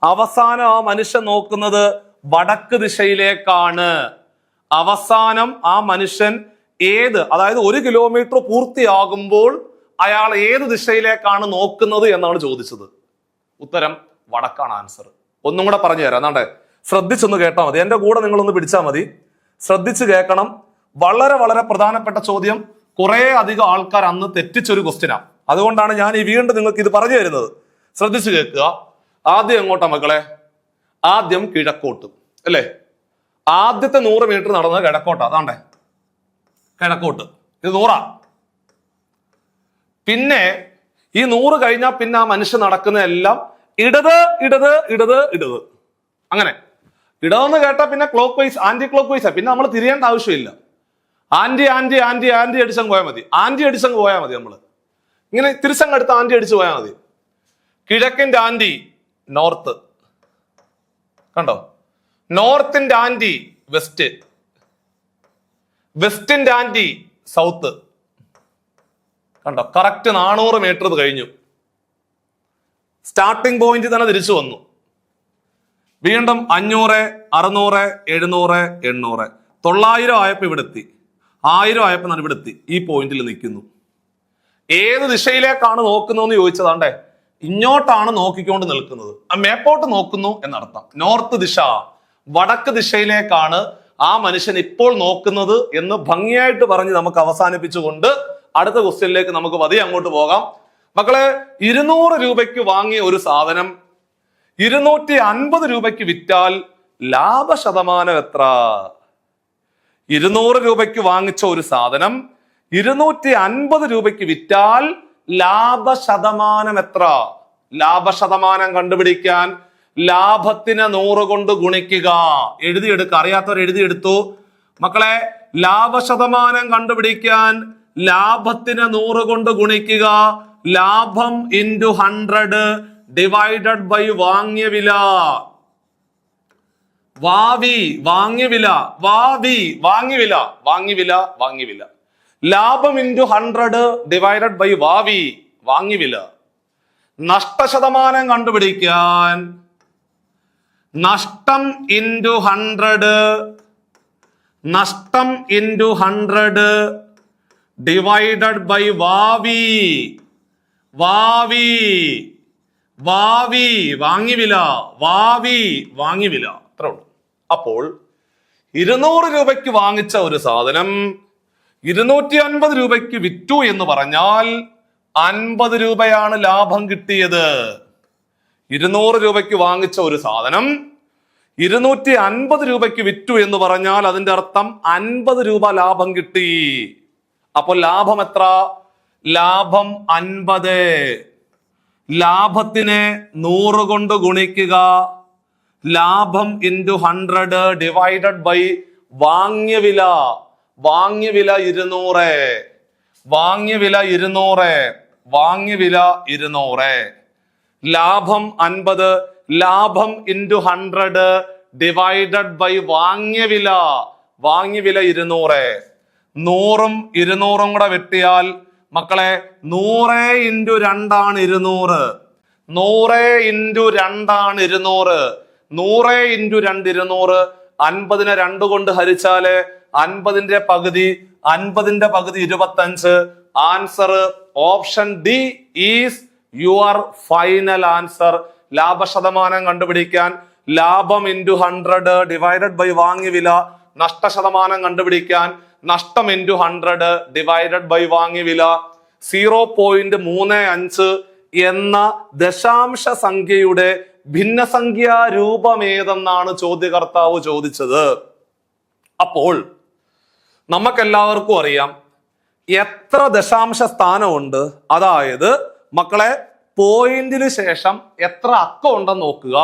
അവസാനം ആ മനുഷ്യൻ നോക്കുന്നത് വടക്ക് ദിശയിലേക്കാണ്. അവസാനം ആ മനുഷ്യൻ അതായത് 1 കിലോമീറ്റർ പൂർത്തിയാകുമ്പോൾ അയാൾ ഏത് ദിശയിലേക്കാണ് നോക്കുന്നത് എന്നാണ് ചോദിച്ചത്. ഉത്തരം വടക്കാണ് ആൻസർ. ഒന്നും കൂടെ പറഞ്ഞു തരാം. എന്നാണ്ടേ ശ്രദ്ധിച്ചൊന്ന് കേട്ടാൽ മതി, എന്റെ കൂടെ നിങ്ങളൊന്ന് പിടിച്ചാൽ മതി. ശ്രദ്ധിച്ച് കേൾക്കണം. വളരെ വളരെ പ്രധാനപ്പെട്ട ചോദ്യം. കുറെ അധികം ആൾക്കാർ അന്ന് തെറ്റിച്ചൊരു ക്വസ്റ്റ്യനാണ്. അതുകൊണ്ടാണ് ഞാൻ ഈ വീണ്ടും നിങ്ങൾക്ക് ഇത് പറഞ്ഞു തരുന്നത്. ശ്രദ്ധിച്ചു കേൾക്കുക. ആദ്യം എങ്ങോട്ടാ മക്കളെ? ആദ്യം കിഴക്കോട്ട് അല്ലേ? ആദ്യത്തെ 100 മീറ്റർ നടന്നത് കിഴക്കോട്ടാ. അതാണ്ടേ കിഴക്കോട്ട്. ഇത് 100. പിന്നെ ഈ 100 കഴിഞ്ഞാൽ പിന്നെ ആ മനുഷ്യൻ നടക്കുന്നതെല്ലാം ഇടത് ഇടത് ഇടത് ഇടത്. അങ്ങനെ ഇടതെന്ന് കേട്ടാൽ പിന്നെ ക്ലോക്ക് വൈസ്, ആന്റി ക്ലോക്ക് വൈസാ. പിന്നെ നമ്മൾ തിരിയേണ്ട ആവശ്യമില്ല. ആന്റി ആന്റി ആന്റി ആന്റി അടിച്ചങ്ങ് പോയാൽ മതി. ആന്റി അടിച്ചങ്ങ് പോയാൽ മതി. നമ്മൾ ഇങ്ങനെ തിരിച്ചങ്ങ് അടുത്ത് ആന്റി അടിച്ചു പോയാൽ മതി. കിഴക്കിന്റെ ആന്റി നോർത്ത്. കണ്ടോ, നോർത്തിന്റെ ആന്റി വെസ്റ്റ്. വെസ്റ്റിന്റെ ആന്റി സൗത്ത്. കണ്ടോ, കറക്റ്റ് 400 മീറ്റർ കഴിഞ്ഞു. സ്റ്റാർട്ടിംഗ് പോയിന്റ് തന്നെ തിരിച്ചു വന്നു. വീണ്ടും 500, 600, 700, 800, 900 ആയപ്പോ ഇവിടെ എത്തി. 1000 ആയപ്പോൾ ഞാൻ ഇവിടെ എത്തി, ഈ പോയിന്റിൽ നിൽക്കുന്നു. ഏത് ദിശയിലേക്കാണ് നോക്കുന്നതെന്ന് ചോദിച്ചതാണ്ടേ, ഇങ്ങോട്ടാണ് നോക്കിക്കൊണ്ട് നിൽക്കുന്നത്. മേപ്പോട്ട് നോക്കുന്നു എന്നർത്ഥം. നോർത്ത് ദിശ, വടക്ക് ദിശയിലേക്കാണ് ആ മനുഷ്യൻ ഇപ്പോൾ നോക്കുന്നത് എന്ന് ഭംഗിയായിട്ട് പറഞ്ഞ് നമുക്ക് അവസാനിപ്പിച്ചുകൊണ്ട് അടുത്ത ക്വസ്റ്റ്യനിലേക്ക് നമുക്ക് പതിയെ അങ്ങോട്ട് പോകാം. മക്കളെ, 200 രൂപയ്ക്ക് വാങ്ങിയ ഒരു സാധനം 250 രൂപയ്ക്ക് വിറ്റാൽ ലാഭശതമാനം എത്ര? 200 രൂപയ്ക്ക് വാങ്ങിച്ച ഒരു സാധനം 250 രൂപയ്ക്ക് വിറ്റാൽ ലാഭശതമാനം എത്ര? ലാഭശതമാനം കണ്ടുപിടിക്കാൻ ലാഭത്തിനെ 100 കൊണ്ട് ഗുണിക്കുക. എഴുതിയെടുക്കുക, അറിയാത്തവർ എഴുതിയെടുത്തു. മക്കളെ, ലാഭശതമാനം കണ്ടുപിടിക്കാൻ ലാഭത്തിനെ 100 കൊണ്ട് ഗുണിക്കുക. ലാഭം ഇൻറ്റു 100 ഡിവൈഡഡ് ബൈ വാങ്ങിയ വില. വാങ്ങിയ വില. ലാഭം ഇൻറ്റു 100 ഡിവൈഡഡ് ബൈ വാങ്ങിയ വില. നഷ്ടശതമാനം കണ്ടുപിടിക്കാൻ നഷ്ടം ഇൻറ്റു 100 ഡിവൈഡഡ് ബൈ വാങ്ങിയ വില. അത്രേ ഉള്ളൂ. അപ്പോൾ 200 രൂപയ്ക്ക് വാങ്ങിച്ച ഒരു സാധനം 250 രൂപയ്ക്ക് വിറ്റു എന്ന് പറഞ്ഞാൽ 50 രൂപയാണ് ലാഭം കിട്ടിയത്. 200 രൂപയ്ക്ക് വാങ്ങിച്ച ഒരു സാധനം 250 രൂപയ്ക്ക് വിറ്റു എന്ന് പറഞ്ഞാൽ അതിന്റെ അർത്ഥം 50 രൂപ ലാഭം കിട്ടി. അപ്പോൾ ലാഭം എത്ര? ലാഭം 50. ലാഭത്തിനെ 100 കൊണ്ട് ഗുണിക്കുക. ലാഭം ഇൻറ്റു 100 ഡിവൈഡഡ് ബൈ വാങ്ങിയ വില. വാങ്ങിയ വില 200. ലാഭം 50. ലാഭം ഇൻറ്റു 100 ഡിവൈഡഡ് ബൈ വാങ്ങിയ വില. 200. 100ഉം 200ഉം കൂടെ വെട്ടിയാൽ മക്കളെ 100 ഇൻറ്റു 2 ആണ് 200. 100 ഇൻറ്റു 2 ആണ് 200. 100 ഇൻറ്റു 2 200. 50നെ 2 കൊണ്ട് ഹരിച്ചാല് 50ന്റെ പകുതി 25. Answer option D is your final answer. ലാഭശതമാനം കണ്ടുപിടിക്കാൻ ലാഭം ഇൻറ്റു 100 ഡിവൈഡഡ് ബൈ വാങ്ങിയ വില. നഷ്ടശതമാനം കണ്ടുപിടിക്കാൻ നഷ്ടം ഇൻറ്റു 100 ഡിവൈഡഡ് ബൈ വാങ്ങിയ വില. 0.35 എന്ന ദശാംശ സംഖ്യയുടെ ഭിന്നസംഖ്യാ രൂപമേതെന്നാണ് ചോദ്യകർത്താവ് ചോദിച്ചത്. അപ്പോൾ നമുക്കെല്ലാവർക്കും അറിയാം എത്ര ദശാംശ സ്ഥാനമുണ്ട്. അതായത് മക്കളെ, പോയിന്റിന് ശേഷം എത്ര അക്കം ഉണ്ടെന്ന് നോക്കുക.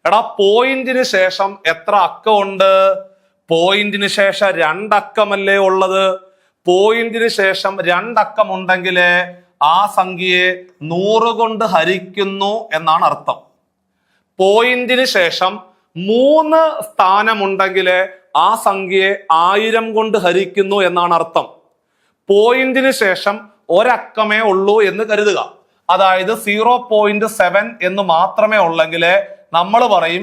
എടാ, പോയിന്റിന് ശേഷം എത്ര അക്കം ഉണ്ട്? പോയിന്റിന് ശേഷം 2 അക്കമല്ലേ ഉള്ളത്? പോയിന്റിന് ശേഷം 2 അക്കം ഉണ്ടെങ്കിൽ ആ സംഖ്യയെ 100 കൊണ്ട് ഹരിക്കുന്നു എന്നാണ് അർത്ഥം. പോയിന്റിന് ശേഷം 3 സ്ഥാനമുണ്ടെങ്കിൽ ആ സംഖ്യയെ 1000 കൊണ്ട് ഹരിക്കുന്നു എന്നാണ് അർത്ഥം. പോയിന്റിന് ശേഷം ഒരക്കമേ ഉള്ളൂ എന്ന് കരുതുക. അതായത് 0.7 എന്ന് മാത്രമേ ഉള്ളെങ്കിൽ നമ്മൾ പറയും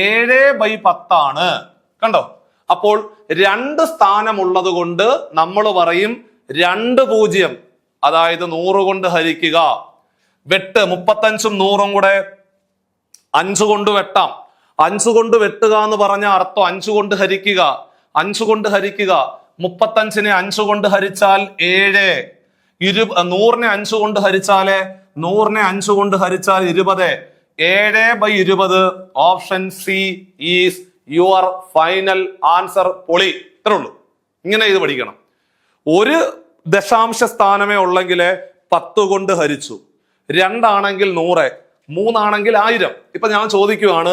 7/10 ആണ്. കണ്ടോ? അപ്പോൾ 2 സ്ഥാനമുള്ളത് കൊണ്ട് നമ്മൾ പറയും 2 0. അതായത് 100 കൊണ്ട് ഹരിക്കുക. വെട്ട് 35ഉം 100ഉം കൂടെ 5 കൊണ്ട് വെട്ടാം. 5 കൊണ്ട് വെട്ടുക എന്ന് പറഞ്ഞ അർത്ഥം 5 കൊണ്ട് ഹരിക്കുക. 5 കൊണ്ട് ഹരിക്കുക. 35നെ 5 കൊണ്ട് ഹരിച്ചാൽ 7. 100നെ 5 കൊണ്ട് ഹരിച്ചാല് 20. 7/20. Option C is your final answer. പൊളി. ഇത്രേ ഉള്ളൂ. ഇങ്ങനെ ഇത് പഠിക്കണം. ഒരു ദശാംശ സ്ഥാനമേ ഉള്ളെങ്കിൽ 10 കൊണ്ട് ഹരിച്ചു. 2 ആണെങ്കിൽ 100, 3 ആണെങ്കിൽ 1000. ഇപ്പൊ ഞാൻ ചോദിക്കുവാണ്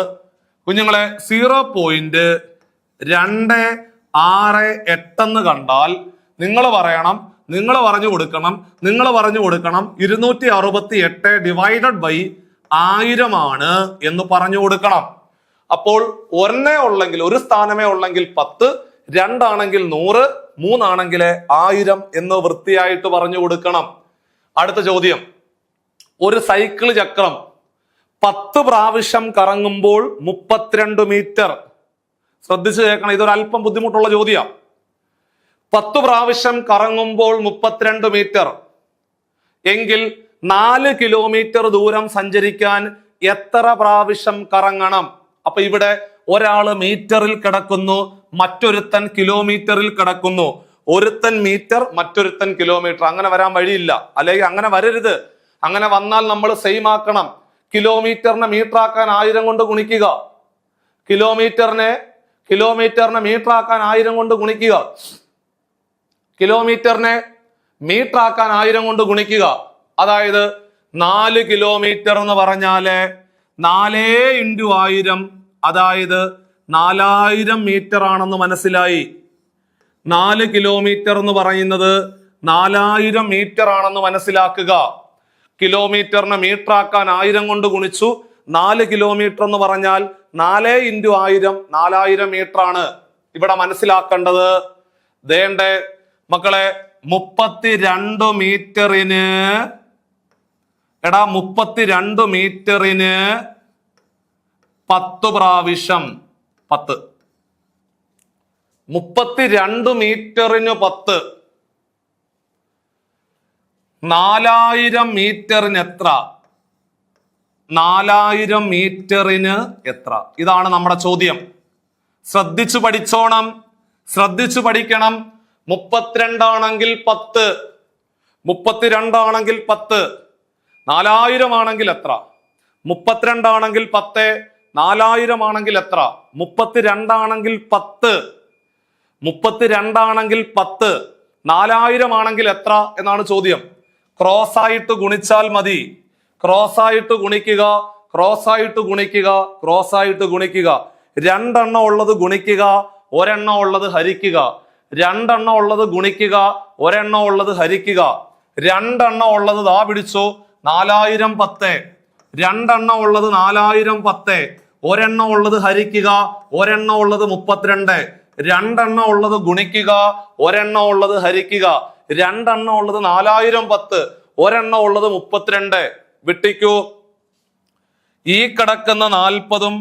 കുഞ്ഞുങ്ങളെ, 0.268 എന്ന് കണ്ടാൽ നിങ്ങൾ പറഞ്ഞു കൊടുക്കണം 268 ഡിവൈഡഡ് ബൈ 1000 ആണ് എന്ന് പറഞ്ഞു കൊടുക്കണം. അപ്പോൾ ഒരെണ്ണേ ഉള്ളെങ്കിൽ, ഒരു സ്ഥാനമേ ഉള്ളെങ്കിൽ 10, 2 ആണെങ്കിൽ 100, 3 ആണെങ്കിൽ 1000 എന്ന് വൃത്തിയായിട്ട് പറഞ്ഞു കൊടുക്കണം. അടുത്ത ചോദ്യം, ഒരു സൈക്കിൾ ചക്രം 10 പ്രാവശ്യം കറങ്ങുമ്പോൾ 32 മീറ്റർ. ശ്രദ്ധിച്ചു കേൾക്കണം, ഇതൊരു അല്പം ബുദ്ധിമുട്ടുള്ള ചോദ്യം. 10 പ്രാവശ്യം കറങ്ങുമ്പോൾ 32 മീറ്റർ എങ്കിൽ 4 കിലോമീറ്റർ ദൂരം സഞ്ചരിക്കാൻ എത്ര പ്രാവശ്യം കറങ്ങണം? അപ്പൊ ഇവിടെ ഒരാള് മീറ്ററിൽ കിടക്കുന്നു, മറ്റൊരുത്തൻ കിലോമീറ്ററിൽ കിടക്കുന്നു. ഒരുത്തൻ മീറ്റർ, മറ്റൊരുത്തൻ കിലോമീറ്റർ. അങ്ങനെ വരാൻ വഴിയില്ല, അല്ലെങ്കിൽ അങ്ങനെ വരരുത്. അങ്ങനെ വന്നാൽ നമ്മൾ സെയിം ആക്കണം. കിലോമീറ്ററിനെ മീറ്റർ ആക്കാൻ 1000 കൊണ്ട് ഗുണിക്കുക. കിലോമീറ്ററിനെ മീറ്റർ ആക്കാൻ 1000 കൊണ്ട് ഗുണിക്കുക. കിലോമീറ്ററിനെ മീറ്റർ ആക്കാൻ 1000 കൊണ്ട് ഗുണിക്കുക. അതായത് 4 കിലോമീറ്റർ എന്ന് പറഞ്ഞാല് 4 × 1000, അതായത് 4000 മീറ്റർ ആണെന്ന് മനസ്സിലായി. 4 കിലോമീറ്റർ എന്ന് പറയുന്നത് 4000 മീറ്റർ ആണെന്ന് മനസ്സിലാക്കുക. കിലോമീറ്ററിനെ മീറ്റർ ആക്കാൻ 1000 കൊണ്ട് ഗുണിച്ചു. 4 കിലോമീറ്റർ എന്ന് പറഞ്ഞാൽ 4 × 1000 4000 മീറ്റർ ആണ്. ഇവിടെ മനസ്സിലാക്കേണ്ടത് ദേണ്ടേ മക്കളെ, 32 മീറ്ററിന് 32 മീറ്ററിന് 10 പ്രാവശ്യം 10. 32 മീറ്ററിന് 10. 4000 മീറ്ററിന് എത്ര? 4000 മീറ്ററിന് എത്ര? ഇതാണ് നമ്മുടെ ചോദ്യം. ശ്രദ്ധിച്ചു പഠിച്ചോണം, ശ്രദ്ധിച്ചു പഠിക്കണം. 32 ആണെങ്കിൽ 10, 32 ആണെങ്കിൽ 10, 4000 ആണെങ്കിൽ എത്ര? 32 ആണെങ്കിൽ 10, 4000 ആണെങ്കിൽ എത്ര? 32 ആണെങ്കിൽ 10, 32 ആണെങ്കിൽ 10, 4000 ആണെങ്കിൽ എത്ര എന്നാണ് ചോദ്യം. ക്രോസ് ആയിട്ട് ഗുണിച്ചാൽ മതി. ക്രോസ് ആയിട്ട് ഗുണിക്കുക, ക്രോസ് ആയിട്ട് ഗുണിക്കുക, ക്രോസ് ആയിട്ട് ഗുണിക്കുക. 2 എണ്ണം ഉള്ളത് ഗുണിക്കുക, 1 എണ്ണം ഉള്ളത് ഹരിക്കുക. 2 എണ്ണം ഉള്ളത് ഗുണിക്കുക, 1 എണ്ണം ഉള്ളത് ഹരിക്കുക. 2 എണ്ണം ഉള്ളത് ദാ പിടിച്ചു 4000 10. 2 എണ്ണം ഉള്ളത് 4000 10. 1 എണ്ണം ഉള്ളത് ഹരിക്കുക, 1 എണ്ണം ഉള്ളത് 32. 2 എണ്ണം ഉള്ളത് ഗുണിക്കുക, 1 എണ്ണം ഉള്ളത് ഹരിക്കുക. 2 എണ്ണം ഉള്ളത് 4000 10, 1 എണ്ണം ഉള്ളത് 32. വിട്ടിക്കൂ. ഈ കിടക്കുന്ന 40ഉം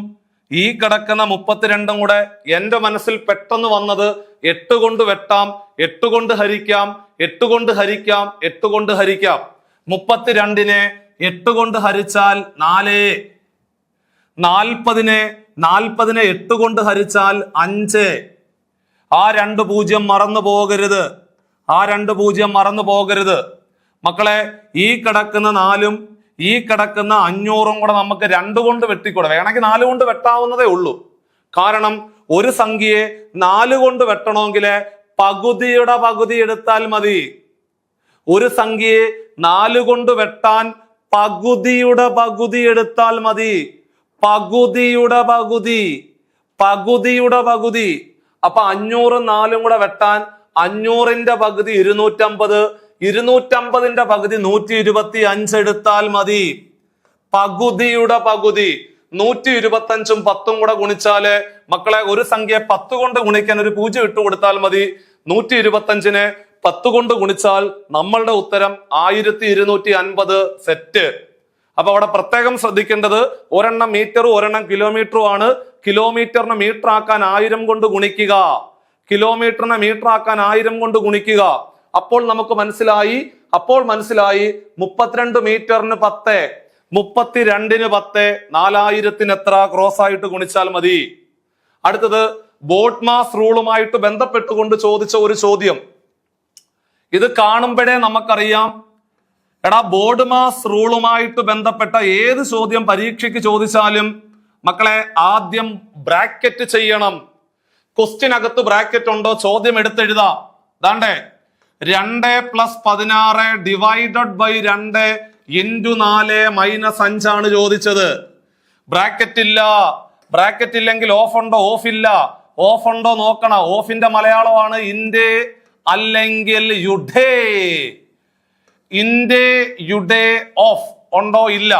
ഈ കിടക്കുന്ന 32ഉം കൂടെ എന്റെ മനസ്സിൽ പെട്ടെന്ന് വന്നത് 8 കൊണ്ട് വെട്ടാം, 8 കൊണ്ട് ഹരിക്കാം, 8 കൊണ്ട് ഹരിക്കാം, 8 കൊണ്ട് ഹരിക്കാം. 32നെ 8 കൊണ്ട് ഹരിച്ചാൽ 4. 40നെ 8 കൊണ്ട് ഹരിച്ചാൽ 5. ആ 2 0 മറന്നു പോകരുത്, ആ 2 0 മറന്നു പോകരുത് മക്കളെ. ഈ കിടക്കുന്ന 4ഉം ഈ കിടക്കുന്ന 500ഉം കൂടെ നമുക്ക് 2 കൊണ്ട് വെട്ടിക്കൂടെ? വേണമെങ്കിൽ 4 കൊണ്ട് വെട്ടാവുന്നതേ ഉള്ളൂ. കാരണം ഒരു സംഖ്യയെ 4 കൊണ്ട് വെട്ടണമെങ്കിൽ പകുതിയുടെ പകുതി എടുത്താൽ മതി. ഒരു സംഖ്യയെ 4 കൊണ്ട് വെട്ടാൻ പകുതിയുടെ പകുതി എടുത്താൽ മതി. പകുതിയുടെ പകുതി, പകുതിയുടെ പകുതി. അപ്പൊ 500 4ഉം കൂടെ വെട്ടാൻ 500ന്റെ പകുതി 250, 250ന്റെ പകുതി 125 എടുത്താൽ മതി. പകുതിയുടെ പകുതി. 125ഉം 10ഉം കൂടെ ഗുണിച്ചാല് മക്കളെ ഒരു സംഖ്യ 10 കൊണ്ട് ഗുണിക്കാൻ ഒരു 0 ഇട്ട് കൊടുത്താൽ മതി. 125നെ 10 കൊണ്ട് ഗുണിച്ചാൽ നമ്മളുടെ ഉത്തരം 1250 സെറ്റ്. അപ്പൊ അവിടെ പ്രത്യേകം ശ്രദ്ധിക്കേണ്ടത് ഒരെണ്ണം മീറ്ററും ഒരെണ്ണം കിലോമീറ്ററും ആണ്. കിലോമീറ്ററിനെ മീറ്റർ ആക്കാൻ 1000 കൊണ്ട് ഗുണിക്കുക. കിലോമീറ്ററിനെ മീറ്റർ ആക്കാൻ 1000 കൊണ്ട് ഗുണിക്കുക. അപ്പോൾ നമുക്ക് മനസ്സിലായി, 32 മീറ്ററിന് 10, 32ന് 10, 4000ത്തിന് എത്ര? ക്രോസ് ആയിട്ട് ഗുണിച്ചാൽ മതി. അടുത്തത് ബോട്ട് മാസ് റൂളുമായിട്ട് ബന്ധപ്പെട്ടുകൊണ്ട് ചോദിച്ച ഒരു ചോദ്യം. ഇത് കാണുമ്പോഴേ നമുക്കറിയാം, ബോർഡ് മാസ് റൂളുമായിട്ട് ബന്ധപ്പെട്ട ഏത് ചോദ്യം പരീക്ഷയ്ക്ക് ചോദിച്ചാലും മക്കളെ ആദ്യം ബ്രാക്കറ്റ് ചെയ്യണം. ക്വസ്റ്റ്യനകത്ത് ബ്രാക്കറ്റ് ഉണ്ടോ? ചോദ്യം എടുത്തെഴുതാം. ദാണ്ടേ 2 + 16 ഡിവൈഡഡ് ബൈ 2 × 4 - 5 ആണ് ചോദിച്ചത്. ബ്രാക്കറ്റ് ഇല്ല. ബ്രാക്കറ്റ് ഇല്ലെങ്കിൽ ഓഫ് ഉണ്ടോ? ഓഫ് ഇല്ല. ഓഫ് ഉണ്ടോ നോക്കണം. ഓഫിന്റെ മലയാളമാണ് ഇൻഡേ അല്ലെങ്കിൽ യുഡേ. ഇൻഡേ യുഡേ ഓഫ് ഉണ്ടോ? ഇല്ല.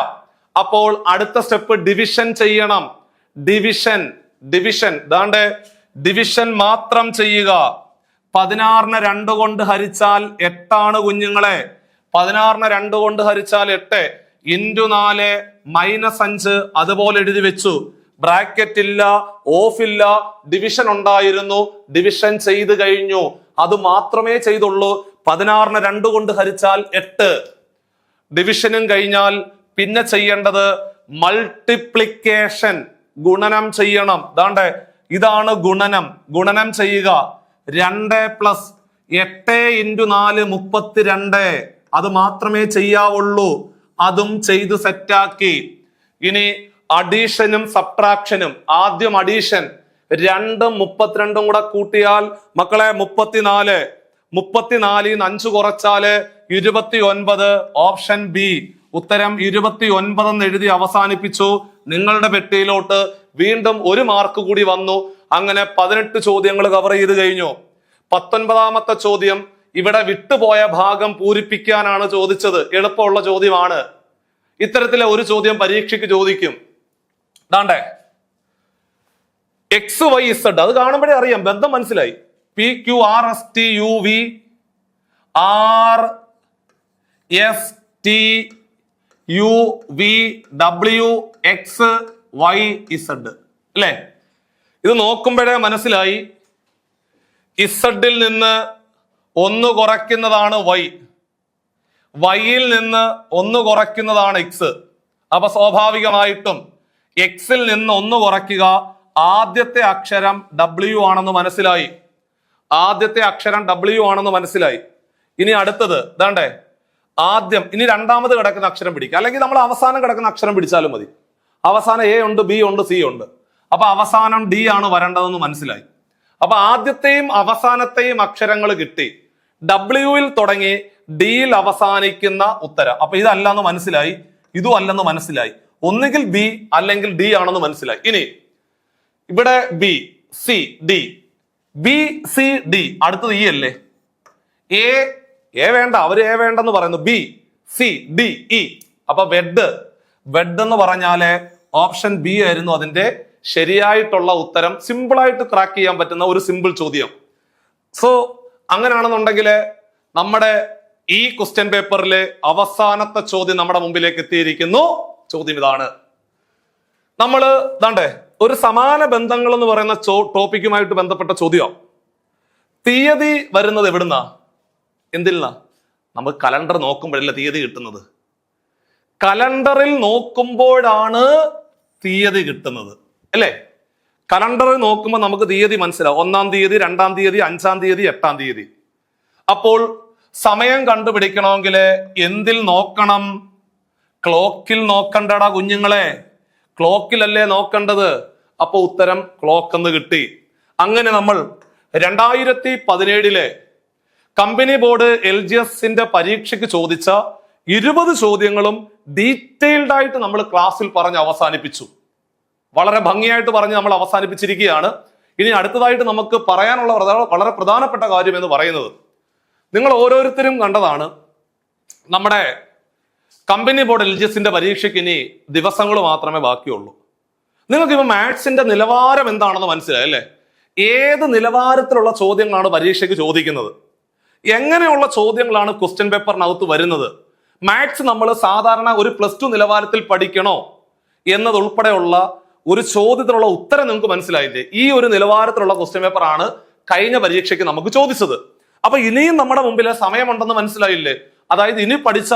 അപ്പോൾ അടുത്ത സ്റ്റെപ്പ് ഡിവിഷൻ ചെയ്യണം. Division, division. ദാണ്ട് ഡിവിഷൻ മാത്രം ചെയ്യുക. 16നെ 2 കൊണ്ട് ഹരിച്ചാൽ 8 ആണ് കുഞ്ഞുങ്ങളെ. 16നെ 2 കൊണ്ട് ഹരിച്ചാൽ 8 × 4 - 5 അതുപോലെ എഴുതി വെച്ചു. ബ്രാക്കറ്റ് ഇല്ല, ഓഫ് ഇല്ല, ഡിവിഷൻ ഉണ്ടായിരുന്നു. ഡിവിഷൻ ചെയ്ത് കഴിഞ്ഞു. അത് മാത്രമേ ചെയ്തുള്ളൂ. 16നെ 2 കൊണ്ട് ഹരിച്ചാൽ 8. ഡിവിഷനും കഴിഞ്ഞാൽ പിന്നെ ചെയ്യേണ്ടത് മൾട്ടിപ്ലിക്കേഷൻ, ഗുണനം ചെയ്യണം. ദാണ്ടെ ഇതാണ് ഗുണനം. ഗുണനം ചെയ്യുക. 2 + 8 × 4 32. അത് മാത്രമേ ചെയ്യാവുള്ളൂ. അതും ചെയ്ത് സെറ്റാക്കി. ഇനി അഡീഷനും സബ്ട്രാക്ഷനും. ആദ്യം അഡീഷൻ. 2ഉം 32ഉം കൂടെ കൂട്ടിയാൽ മക്കളെ 34. 34ൽ നിന്ന് 5 കുറച്ചാല് 29. ഓപ്ഷൻ ബി ഉത്തരം 29 എന്ന് എഴുതി അവസാനിപ്പിച്ചു. നിങ്ങളുടെ പെട്ടിയിലോട്ട് വീണ്ടും 1 മാർക്ക് കൂടി വന്നു. അങ്ങനെ 18 ചോദ്യങ്ങൾ കവർ ചെയ്ത് കഴിഞ്ഞു. 19ാമത്തെ ചോദ്യം ഇവിടെ വിട്ടുപോയ ഭാഗം പൂരിപ്പിക്കാനാണ് ചോദിച്ചത്. എളുപ്പമുള്ള ചോദ്യമാണ്. ഇത്തരത്തിലെ ഒരു ചോദ്യം പരീക്ഷയ്ക്ക് ചോദിക്കും. ദാണ്ടെ XYZ, അത് കാണുമ്പോഴേ അറിയാം, ബന്ധം മനസ്സിലായി. PQRSTUVRSTUVWXYZ അല്ലേ? ഇത് നോക്കുമ്പോഴേ മനസ്സിലായി. ഇസഡിൽ നിന്ന് 1 കുറയ്ക്കുന്നതാണ് Y, Yയിൽ നിന്ന് 1 കുറയ്ക്കുന്നതാണ് X. അപ്പൊ സ്വാഭാവികമായിട്ടും Xൽ നിന്ന് 1 കുറയ്ക്കുക. ആദ്യത്തെ അക്ഷരം W ആണെന്ന് മനസ്സിലായി. ആദ്യത്തെ അക്ഷരം W ആണെന്ന് മനസ്സിലായി. ഇനി അടുത്തത് ദാണ്ടെ ആദ്യം, ഇനി രണ്ടാമത് കിടക്കുന്ന അക്ഷരം പിടിക്കുക. അല്ലെങ്കിൽ നമ്മൾ അവസാനം കിടക്കുന്ന അക്ഷരം പിടിച്ചാലും മതി. അവസാനം A ഉണ്ട്, B ഉണ്ട്, C ഉണ്ട്. അപ്പൊ അവസാനം D ആണ് വരേണ്ടതെന്ന് മനസ്സിലായി. അപ്പൊ ആദ്യത്തെയും അവസാനത്തെയും അക്ഷരങ്ങൾ കിട്ടി. Wയിൽ തുടങ്ങി ഡിയിൽ അവസാനിക്കുന്ന ഉത്തരം. അപ്പൊ ഇതല്ലെന്ന് മനസ്സിലായി, ഇതും അല്ലെന്ന് മനസ്സിലായി. ഒന്നുകിൽ B അല്ലെങ്കിൽ D ആണെന്ന് മനസ്സിലായി. ഇനി ഇവിടെ B C D, B C D, അടുത്തത് E അല്ലേ? A വേണ്ട, അവര് A വേണ്ടെന്ന് പറയുന്നു. B C D E. അപ്പൊ വെഡ് എന്ന് പറഞ്ഞാല് ഓപ്ഷൻ ബി ആയിരുന്നു അതിന്റെ ശരിയായിട്ടുള്ള ഉത്തരം. സിമ്പിൾ ആയിട്ട് ക്രാക്ക് ചെയ്യാൻ പറ്റുന്ന ഒരു സിമ്പിൾ ചോദ്യം. സോ അങ്ങനെയാണെന്നുണ്ടെങ്കിൽ നമ്മുടെ ഈ ക്വസ്റ്റ്യൻ പേപ്പറിലെ അവസാനത്തെ ചോദ്യം നമ്മുടെ മുമ്പിലേക്ക് എത്തിയിരിക്കുന്നു. ചോദ്യം ഇതാണ്. നമ്മള് ദാണ്ടെ ഒരു സമാന ബന്ധങ്ങൾ എന്ന് പറയുന്ന ടോപ്പിക്കുമായിട്ട് ബന്ധപ്പെട്ട ചോദ്യം. തീയതി വരുന്നത് എവിടുന്നാ? എന്തിനാ? നമുക്ക് കലണ്ടർ നോക്കുമ്പോഴല്ല തീയതി കിട്ടുന്നത്. കലണ്ടറിൽ നോക്കുമ്പോഴാണ് തീയതി കിട്ടുന്നത് അല്ലേ? കലണ്ടറിൽ നോക്കുമ്പോൾ നമുക്ക് തീയതി മനസ്സിലാവും. 1-ാം തീയതി, 2-ാം തീയതി, 5-ാം തീയതി, 8-ാം തീയതി. അപ്പോൾ സമയം കണ്ടുപിടിക്കണമെങ്കിൽ എന്തിൽ നോക്കണം? ക്ലോക്കിൽ നോക്കണ്ടടാ കുഞ്ഞുങ്ങളെ. ക്ലോക്കിലല്ലേ നോക്കേണ്ടത്. അപ്പൊ ഉത്തരം ക്ലോക്ക് എന്ന് കിട്ടി. അങ്ങനെ നമ്മൾ 2017 കമ്പനി ബോർഡ് LGSന്റെ പരീക്ഷയ്ക്ക് ചോദിച്ച 20 ചോദ്യങ്ങളും ഡീറ്റെയിൽഡ് ആയിട്ട് നമ്മൾ ക്ലാസ്സിൽ പറഞ്ഞ് അവസാനിപ്പിച്ചു. വളരെ ഭംഗിയായിട്ട് പറഞ്ഞ് നമ്മൾ അവസാനിപ്പിച്ചിരിക്കുകയാണ്. ഇനി അടുത്തതായിട്ട് നമുക്ക് പറയാനുള്ള വളരെ പ്രധാനപ്പെട്ട കാര്യം എന്ന് പറയുന്നത്, നിങ്ങൾ ഓരോരുത്തരും കണ്ടതാണ്, നമ്മുടെ കമ്പനി ബോർഡ് LGSന്റെ പരീക്ഷയ്ക്ക് ഇനി ദിവസങ്ങൾ മാത്രമേ ബാക്കിയുള്ളൂ. നിങ്ങൾക്ക് ഇപ്പൊ മാത്സിന്റെ നിലവാരം എന്താണെന്ന് മനസ്സിലായി അല്ലേ? ഏത് നിലവാരത്തിലുള്ള ചോദ്യങ്ങളാണ് പരീക്ഷയ്ക്ക് ചോദിക്കുന്നത്, എങ്ങനെയുള്ള ചോദ്യങ്ങളാണ് ക്വസ്റ്റ്യൻ പേപ്പറിനകത്ത് വരുന്നത്, മാത്സ് നമ്മൾ സാധാരണ ഒരു +2 നിലവാരത്തിൽ പഠിക്കണോ എന്നതുൾപ്പെടെയുള്ള ഒരു ചോദ്യത്തിനുള്ള ഉത്തരം നിങ്ങൾക്ക് മനസ്സിലായില്ലേ? ഈ ഒരു നിലവാരത്തിലുള്ള ക്വസ്റ്റ്യൻ പേപ്പർ ആണ് കഴിഞ്ഞ പരീക്ഷയ്ക്ക് നമുക്ക് ചോദിച്ചത്. അപ്പൊ ഇനിയും നമ്മുടെ മുമ്പിൽ സമയമുണ്ടെന്ന് മനസ്സിലായില്ലേ? അതായത് ഇനി പഠിച്ച